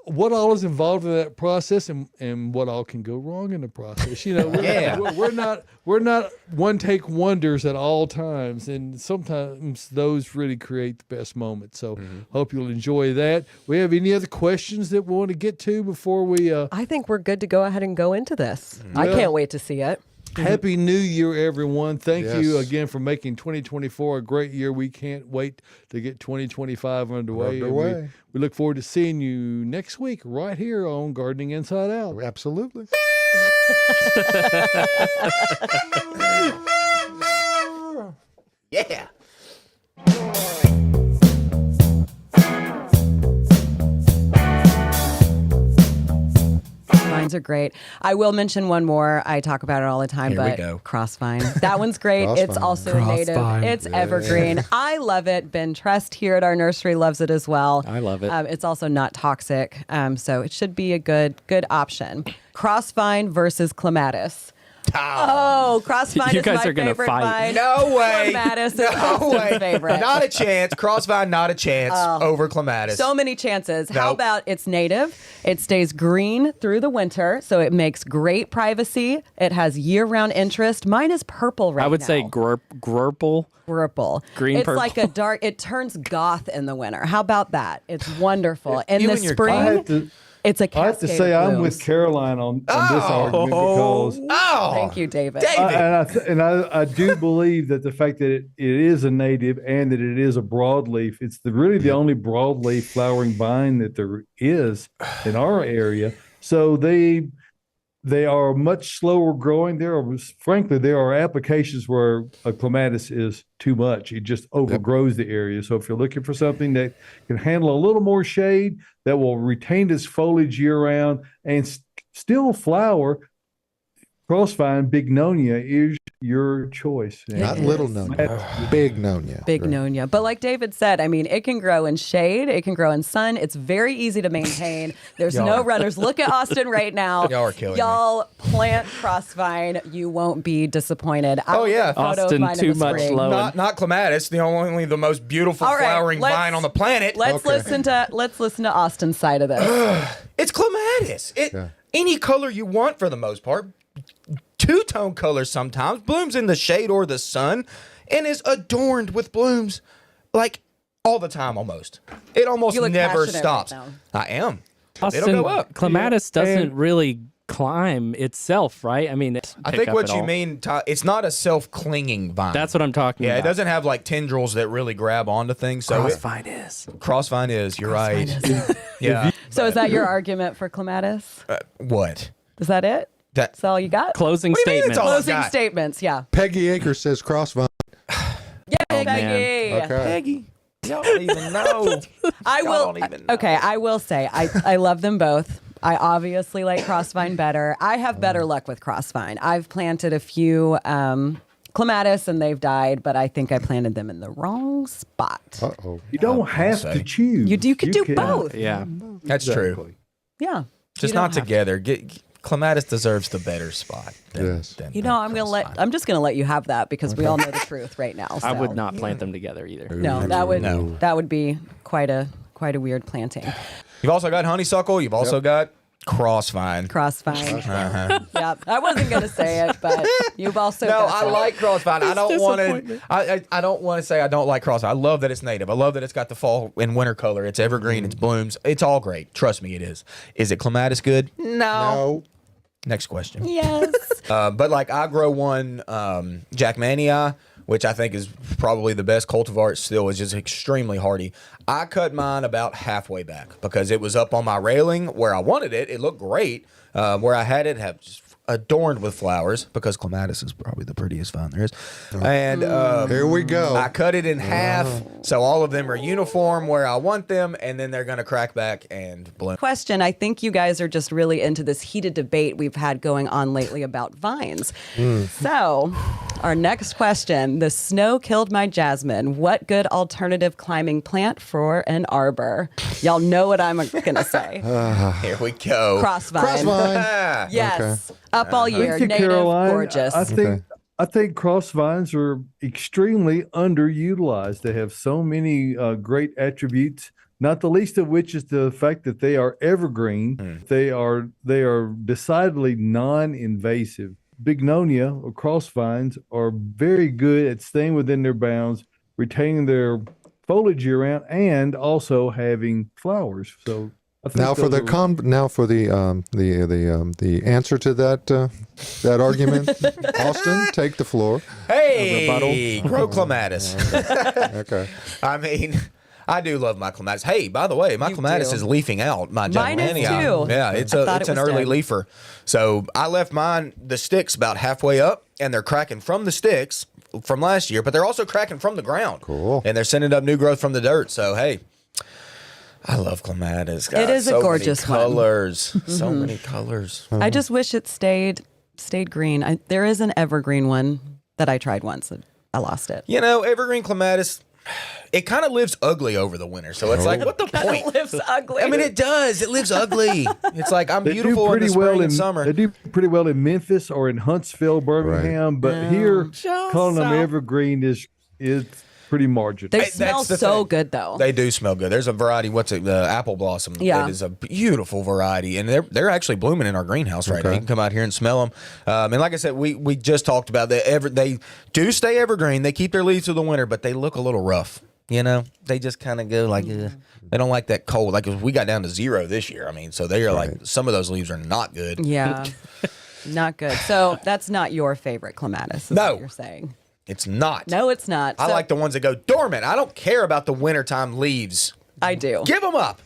what all is involved in that process and what all can go wrong in the process. We're not one take wonders at all times, and sometimes those really create the best moments. So hope you'll enjoy that. We have any other questions that we want to get to before we I think we're good to go ahead and go into this. I can't wait to see it. Happy New Year, everyone. Thank you Yes. again for making 2024 a great year. We can't wait to get 2025 underway. And we look forward to seeing you next week right here on Gardening Inside Out. Absolutely. Yeah. Vines are great. I will mention one more. I talk about it all the time, Here we but go. crossvine. That one's great. It's Crossvine. also a native. Crossvine. It's evergreen. I love it. Ben Trust here at our nursery loves it as well. I love it. It's also not toxic, so it should be a good option. Crossvine versus clematis. Oh, crossvine You is guys my are gonna favorite fight. vine. No way. Clematis is No Austin's way. favorite. Not a chance. Crossvine, not a chance over clematis. So many chances. How Nope. about it's native? It stays green through the winter, so it makes great privacy. It has year-round interest. Mine is purple right now. I would say grurple. purple. Green It's purple. like a dark. It turns goth in the winter. How about that? It's wonderful. In You the and your spring, it's a I have to cascade say of I'm blooms. with Caroline on this argument because Oh, Thank you, David. I do believe that the fact that it is a native and that it is a broadleaf, it's really the only broadleaf flowering vine that there is in our area. So they are much slower growing. There are applications where a clematis is too much. It just overgrows the area. So if you're looking for something that can handle a little more shade, that will retain its foliage year round and still flower, crossvine bignonia is your choice. Not It little is. nonia, big nonia. Big nonia. But like David said, I mean, it can grow in shade. It can grow in sun. It's very easy to maintain. There's no runners. Look at Austin right now. Y'all are killing me. Y'all plant crossvine. You won't be disappointed. Oh, yeah. Austin, too much low. not clematis, only the most beautiful All right, flowering let's- vine on the planet. Let's listen to Austin's side of this. It's clematis. Any color you want for the most part. Two-tone colors sometimes. Blooms in the shade or the sun and is adorned with blooms like all the time almost. It almost You look never passionate stops. right now. I am. Austin, It'll go up. clematis doesn't And- really climb itself, right? I mean, I think what you mean, it's not a self-clinging vine. That's what I'm talking Yeah, about. it doesn't have like tendrils that really grab onto things. So Crossvine is. crossvine is. You're right. Yeah. So is that your argument for clematis? What? Is that it? That's all you got? Closing What do you mean it's statement. all- Closing got? statements, yeah. Peggy Akers says crossvine. Yeah, man. Peggy. Okay. Peggy. Y'all don't even know. I Y'all will. don't even know. Okay, I will say I love them both. I obviously like crossvine better. I have better luck with crossvine. I've planted a few clematis and they've died, but I think I planted them in the wrong spot. Uh-oh. You don't have say. to choose. You could do can- both. Yeah. That's true. Exactly. Yeah. Just You not don't have to. together. Clematis deserves the better spot. Yes. You know, I'm just gonna let you have that because we all know the truth right now. I would so. not plant them together either. No, that would be quite a weird planting. You've also got honeysuckle. You've also got crossvine. Crossvine. Uh-huh. Yep. I wasn't gonna say it, but you've also No, got I that. like crossvine. I don't want to. disappointment. I don't want to say I don't like crossvine. I love that it's native. I love that it's got the fall and winter color. It's evergreen. It's blooms. It's all great. Trust me, it is. Is it clematis good? No. Next question. Yes. But like I grow one Jackmanii, which I think is probably the best cultivar. It still is just extremely hardy. I cut mine about halfway back because it was up on my railing where I wanted it. It looked great. Where I had it have just adorned with flowers because clematis is probably the prettiest vine there is. And Here we go. I cut it in half so all of them are uniform where I want them, and then they're going to crack back and bloom. Question. I think you guys are just really into this heated debate we've had going on lately about vines. So, our next question: the snow killed my jasmine. What good alternative climbing plant for an arbor? Y'all know what I'm gonna say. Here we go. Crossvine. Crossvine. Yes. Up all year. Thank you, Native. Caroline. Gorgeous. I think crossvines are extremely underutilized. They have so many great attributes not the least of which is the fact that they are evergreen. They are decidedly non-invasive. Bignonia or crossvines are very good at staying within their bounds, retaining their foliage year round, and also having flowers. So I think Now for the answer to that argument, Austin, take the floor. Hey, grow clematis. Okay. I mean, I do love my clematis. Hey, by the way, my clematis is leafing out. My Mine is Germania. too. Yeah, it's it an was early dead. leafer. So I left the sticks about halfway up, and they're cracking from the sticks from last year, but they're also cracking from the ground. Cool. And they're sending up new growth from the dirt. So hey, I love clematis. God, It is a so gorgeous many one. colors. So many colors. I just wish it stayed green. There is an evergreen one that I tried once. I lost it. You know, evergreen clematis, it kind of lives ugly over the winter. So it's like, what the point? It lives ugly. I mean, it does. It lives ugly. It's like I'm They do beautiful in pretty the spring well and summer. They do pretty well in Memphis or in Huntsville, Birmingham, but here calling them evergreen is pretty marginal. They That's smell the so thing. good though. They do smell good. There's a variety. What's it? The apple blossom. Yeah. It is a beautiful variety, and they're actually blooming in our greenhouse right now. You can come out here and smell them. And like I said, we just talked about that. They do stay evergreen. They keep their leaves through the winter, but they look a little rough. You know, they just kind of go like, they don't like that cold. Like we got down to 0 this year. I mean, so they are like, some of those leaves are not good. Yeah. Not good. So that's not your favorite clematis, is No. what you're saying. It's not. No, it's not. I So- like the ones that go dormant. I don't care about the wintertime leaves. I do. Give them up.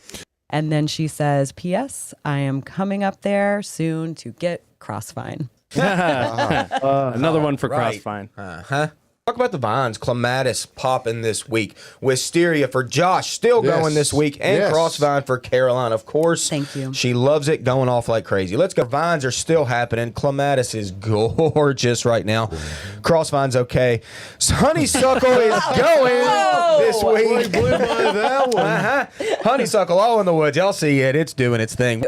And then she says, P.S. I am coming up there soon to get crossvine. Another one for Right. crossvine. Talk about the vines. Clematis popping this week. Wisteria for Josh still Yes. going this week. And Yes. Crossvine for Caroline, of course. Thank you. She loves it, going off like crazy. Let's go. Vines are still happening. Clematis is gorgeous right now. Crossvine's okay. Honeysuckle is going this week. Blew by that one. Honeysuckle all in the woods. Y'all see it. It's doing its thing.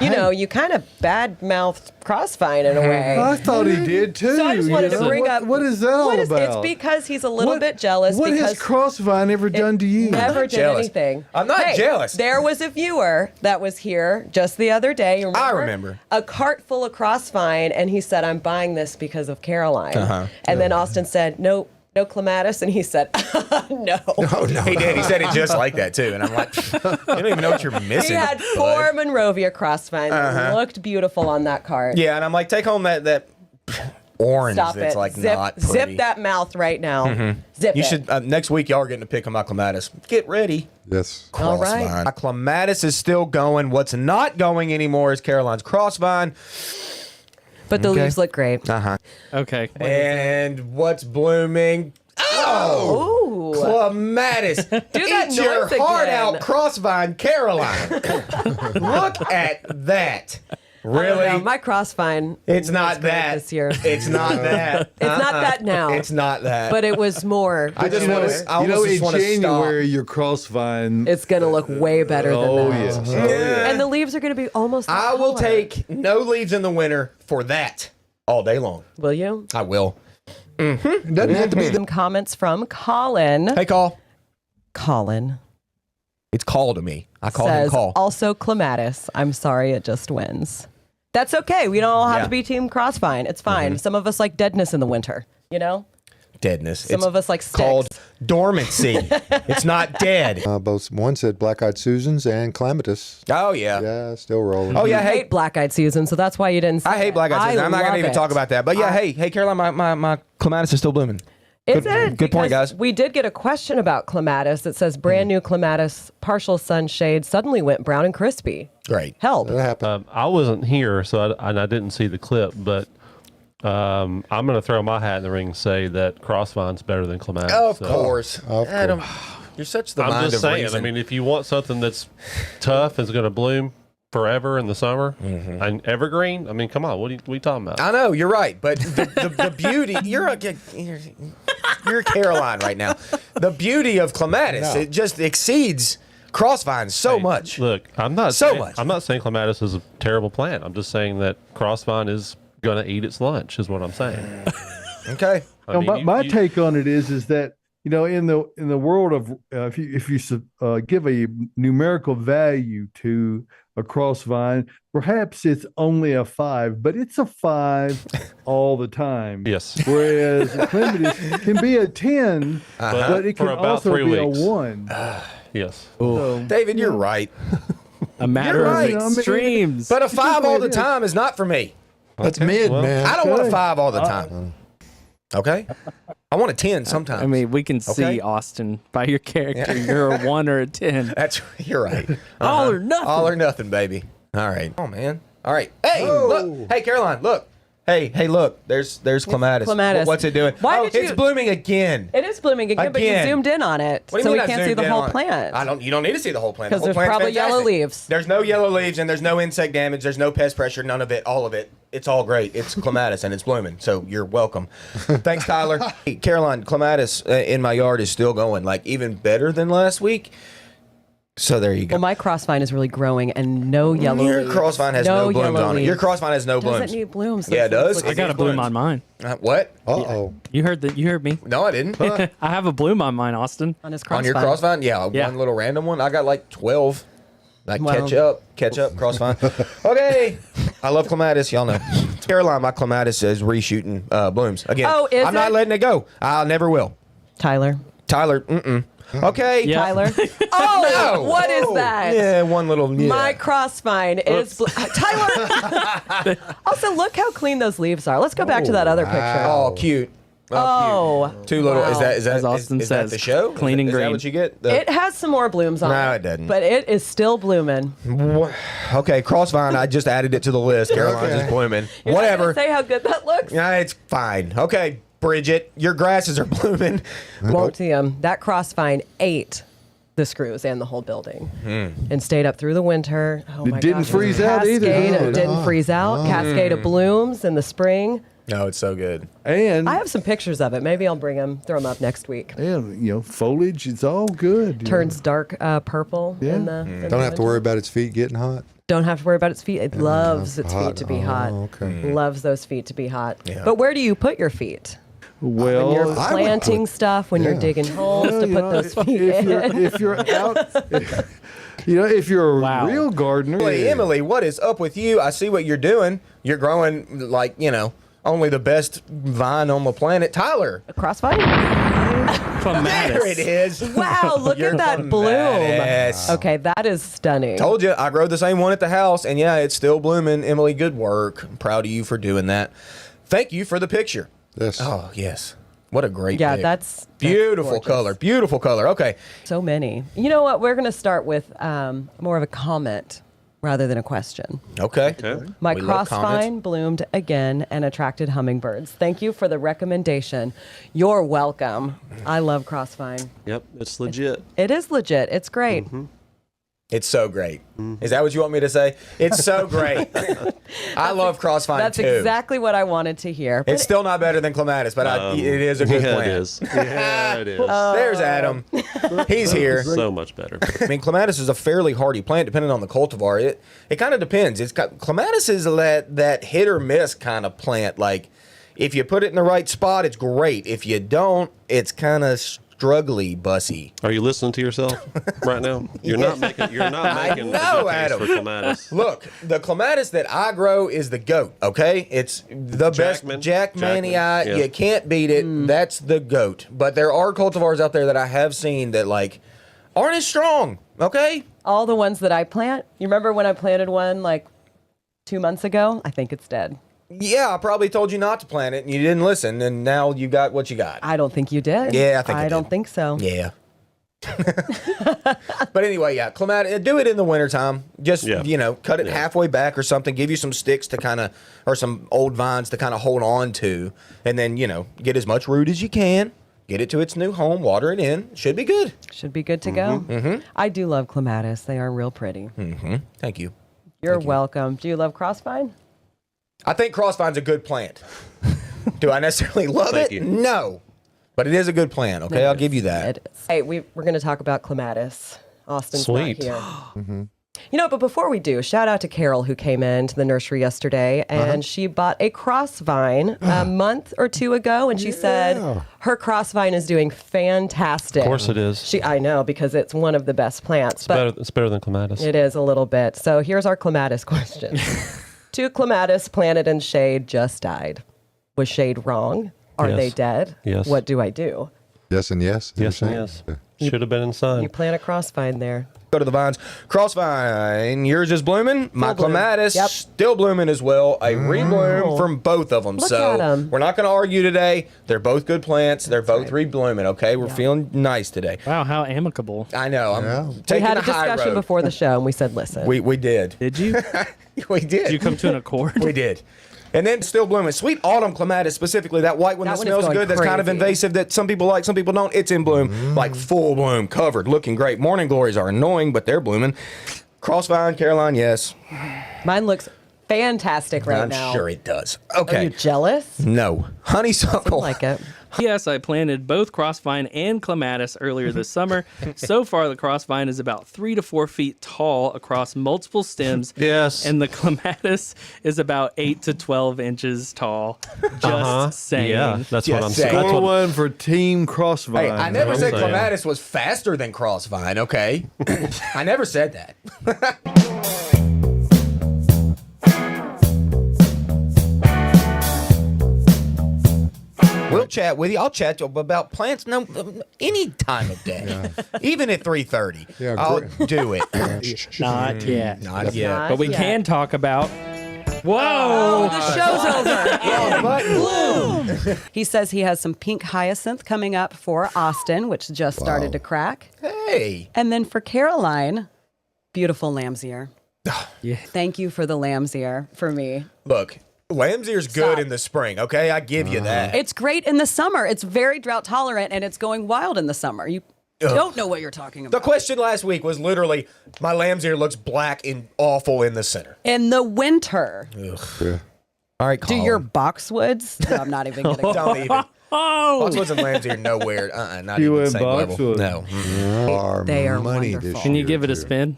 You know, you kind of bad-mouthed Crossvine in a way. I thought he did too. So I just wanted you to know? bring up What is that all It's about? because he's a little What- bit jealous. What because has Crossvine ever done to you? Never not did jealous. anything. I'm not Hey, jealous. There was a viewer that was here just the other day. You I remember. A cart full of Crossvine, and he said, "I'm buying this because of Caroline." And then Austin said, "No, no clematis," and he said, "No." Oh, no. He did. He said it just like that, too. And I'm like, you don't even know what you're missing. He had bud. 4 Monrovia Crossvine that looked beautiful on that cart. Yeah, and I'm like, take home that orange Stop that's it. like zip, not zip pretty. that mouth right now. Zip You it. should next week. Y'all are getting to pick on my clematis. Get ready. Yes. All right. Crossvine. My clematis is still going. What's not going anymore is Caroline's crossvine. But the leaves look great. Okay. And what's blooming? Oh, Ooh. clematis. that Eat your noise heart again. out, crossvine Caroline. Look at that. Really? No, my Crossvine. It's was not great that. this year. It's not that. It's not that now. It's not that. But it was more. I just You know, want to. I you know, almost in just want to January, stop. your Crossvine. It's gonna look way better than Oh that. yes. Oh, yeah. And the leaves are gonna be almost. that I will color. take no leaves in the winter for that all day long. Will you? I will. It doesn't have to be Some comments from Colin. Hey, call. Colin It's call to me. I called him says, call. also clematis. I'm sorry, it just wins. That's okay. We don't all have Yeah. to be Team Crossvine. It's fine. Some of us like deadness in the winter. You know. Deadness. Some It's of us like sticks. called dormancy. It's not dead. both. One said black-eyed Susans and clematis. Oh yeah. Yeah, still rolling. Oh yeah. I Hey, hate black-eyed Susan, so that's why you didn't. Say I hate black eyed Susan. I'm not gonna even talk about that. But yeah, hey, Caroline, my clematis is still blooming. Is Good- it? good point, Because guys. We did get a question about clematis. It says brand new clematis, partial sunshade, suddenly went brown and crispy. Great. Help. That happened. I wasn't here, so I didn't see the clip, but I'm going to throw my hat in the ring and say that Crossvine's better than Clematis. Of So course. Of Adam, you're such the I'm mind just of saying. reason. I mean, if you want something that's tough and is going to bloom forever in the summer and evergreen, I mean, come on, what are you talking about? I know you're right, but the beauty you're Caroline right now. The beauty of clematis it just exceeds crossvines so Hey, much. Look, I'm not So saying, much. I'm not saying Clematis is a terrible plant. I'm just saying that Crossvine is going to eat its lunch, is what I'm saying. Okay. I No, mean, my take on it is that in the world of if you give a numerical value to a crossvine, perhaps it's only a 5, but it's a 5 all the time. Yes. Whereas clematis can be a 10, but it can For about also 3 be weeks. a 1. Yes. So, David, you're right. A matter You're of right. I mean, extremes. But a just 5 the way all the it is. time is not for me. That's mid, man. I don't want a Okay. 5 all the time. Okay? I want a 10 sometimes. I mean, we can see, Okay. Austin, by your character. You're a 1 or a 10. You're right. All or nothing. All or nothing, baby. All right. Oh, man. All right. Hey, look. Hey, Caroline, look. Hey, look. There's clematis. Clematis. What's it doing? Why did it's you- blooming again. It is blooming again, but you Again. zoomed in on it, What do you so mean we I can't see zoomed the in whole on it? plant. You don't need to see the whole plant. The 'Cause whole there's plant's probably yellow fantastic. leaves. There's no yellow leaves and there's no insect damage. There's no pest pressure. None of it. All of it. It's all great. It's clematis and it's blooming. So you're welcome. Thanks, Tyler. Hey, Caroline, clematis in my yard is still going, like even better than last week. So there you go. Well, my crossvine is really growing and no yellow Your leaves. crossvine has no blooms yellow on it. leaves. Your crossvine has no blooms. Doesn't need blooms. Yeah, it does. Looks I got a bloom on mine. What? Uh-oh. You heard me. No, I didn't. I have a bloom on mine, Austin. on his crossvine. On your crossvine? Yeah, Yeah. one little random one. I got like 12. Like Wow. catch up, crossvine. Okay. I love clematis. Y'all know. Caroline, my clematis is reshooting blooms. Again, Oh, is I'm not it? letting it go. I never will. Tyler. Tyler, mm-mm. Okay. Yeah. Tyler. Oh, No. what is that? Yeah, one little. Yeah. My crossvine is Tyler. Also, look how clean those leaves are. Let's go back to that other picture. Oh, cute. Oh, cute. Too little. wow. Is that As Austin is that says, the show? clean and Is that green. what you get? It has some more blooms on it. No, it doesn't. But it is still blooming. Okay, crossvine. I just added it to the list. Caroline's is blooming. You're not Whatever. gonna say how good that looks. Yeah, it's fine. Okay, Bridget, your grasses are blooming. Won't see them. That crossvine ate the screws and the whole building and stayed up through the winter. Oh my didn't gosh. freeze out either, Cascade, did it it? didn't freeze out. Cascade of blooms in the spring. No, it's so good. And I have some pictures of it. Maybe I'll bring them, throw them up next week. foliage, it's all good. Turns dark purple in the. in the Don't have to winter. worry about its feet getting hot. Don't have to worry about its feet. It loves its feet hot. to be hot. Oh, okay. Loves those feet to be hot. Yeah. But where do you put your feet? Well, When you're I would planting put- stuff, when you're yeah. digging holes to put those feet if in. if you're out, if you're a Wow. real gardener, Emily, what is up with you? I see what you're doing. You're growing like, only the best vine on the planet. Tyler. A crossvine? Clematis. There it is. Wow, look You're at that bloom. clematis. Okay, that is stunning. Told you, I grow the same one at the house, and yeah, it's still blooming. Emily, good work. I'm proud of you for doing that. Thank you for the picture. Yes. Oh, yes. What a great Yeah, pic. that's Beautiful gorgeous. color. Beautiful color. Okay. So many. You know what? We're going to start with more of a comment rather than a question. Okay. My We love comments. crossvine bloomed again and attracted hummingbirds. Thank you for the recommendation. You're welcome. I love crossvine. Yep, it's legit. It is legit. It's great. It's so great. Is that what you want me to say? It's so great. I love crossvine That's too. exactly what I wanted to hear. It's still not better than clematis, but it is a good Yeah, plant. it is. Yeah, it is. There's Adam. He's here. So much better. I mean, clematis is a fairly hardy plant, depending on the cultivar. It kind of depends. Clematis is that hit or miss kind of plant. Like, if you put it in the right spot, it's great. If you don't, it's kind of struggly, bussy. Are you listening to yourself right now? You're not making. You're not making know, a good case Adam. for clematis. Look, the clematis that I grow is the goat. Okay, it's the best Jackman. Jackmanii. Yeah. You can't beat it. That's the goat. But there are cultivars out there that I have seen that aren't as strong. Okay. All the ones that I plant, you remember when I planted one like 2 months ago? I think it's dead. Yeah, I probably told you not to plant it, and you didn't listen, and now you got what you got. I don't think you did. Yeah, I think I don't did. think so. Yeah. But anyway, yeah, clematis. Do it in the wintertime. Just cut it halfway back or something. Give you some sticks to or some old vines to kind of hold on to, and then get as much root as you can. Get it to its new home. Water it in. Should be good. Should be good to go. I do love clematis. They are real pretty. Thank you. You're welcome. Do you love crossvine? I think crossvine's a good plant. Do I necessarily love Thank it? you. No. But it is a good plant, okay? I'll give you that. It is. Hey, we're going to talk about clematis. Austin's Sweet. not here. But before we do, shout out to Carol who came into the nursery yesterday and she bought a cross vine a month or two ago, and she said her cross vine is doing fantastic. Of course it is. I know, because it's one of the best plants. It's better than clematis. It is a little bit. So here's our clematis question. 2 clematis planted in shade just died. Was shade wrong? Are Yes. they dead? Yes. What do I do? Yes and yes. Yes, and yes. Should have been You inside. plant a cross vine there. Go to the vines. Crossvine, yours is blooming. My bloom. clematis Yep. still blooming as well. A rebloom from both of them. Look So at 'em. we're not going to argue today. They're both good plants. They're both reblooming. Okay, we're feeling nice today. Wow, how amicable. I know. I'm Yeah. We taking had a the high discussion road. before the show and we said, listen. We did. Did you? We did. Did you come to an accord? We did. And then still blooming. Sweet autumn clematis, specifically that white one That that one is smells going good, that's kind of crazy. invasive, that some people like, some people don't. It's in bloom, like full bloom, covered, looking great. Morning glories are annoying, but they're blooming. Crossvine, Caroline, yes. Mine looks fantastic right I'm now. sure it does. Are Okay. you jealous? No. I Honeysuckle. like it. Yes, I planted both crossvine and clematis earlier this summer. So far, the crossvine is about 3 to 4 feet tall across multiple stems. Yes. And the clematis is about 8 to 12 inches tall. Just saying. Yeah, that's what I'm Just saying. saying. That's Score what, one for Team Crossvine. Hey, I never I'm said saying. clematis was faster than crossvine, okay? I never said that. We'll chat with you. I'll chat to you about plants any time of day, even at 3:30. Yeah, I'll great. do it. Not yet. Not yet. Not But we yet. can talk about. Whoa! Oh, the show's over. He says he has some pink hyacinth coming up for Austin, which just started to crack. Hey. And then for Caroline, beautiful lamb's ear. Yeah. Thank you for the lamb's ear for me. Look, lamb's ear's good Stop. in the spring, okay? I give you that. It's great in the summer. It's very drought tolerant and it's going wild in the summer. You don't know what you're talking The about. question last week was literally, my lamb's ear looks black and awful in the center. In the winter, Yeah. All right, do Colin. your boxwoods? No, I'm not even going to go. Don't even. Oh! Boxwoods and lamb's ear nowhere. Not You even the and same level. Boxwood. No. Our They are money wonderful. this Can you year, give it a too. spin,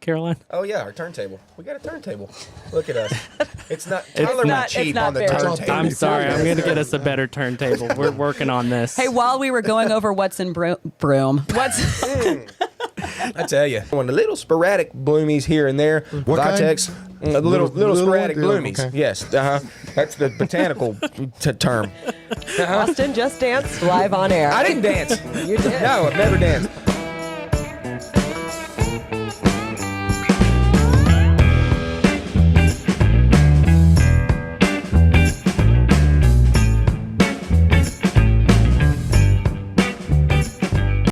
Caroline? Oh yeah, our turntable. We got a turntable. Look at us. It's not. It's Tyler not- was cheap it's not on the very- turntable. I'm sorry. I'm going to get us a better turntable. We're working on this. Hey, while we were going over what's in broom, what's I tell you, one of the little sporadic bloomies here and there. What kind? Vitex, the little Little sporadic one? Yeah, bloomies. okay. Yes, that's the botanical term. Austin just danced live on air. I didn't dance. You did. No, I've never danced.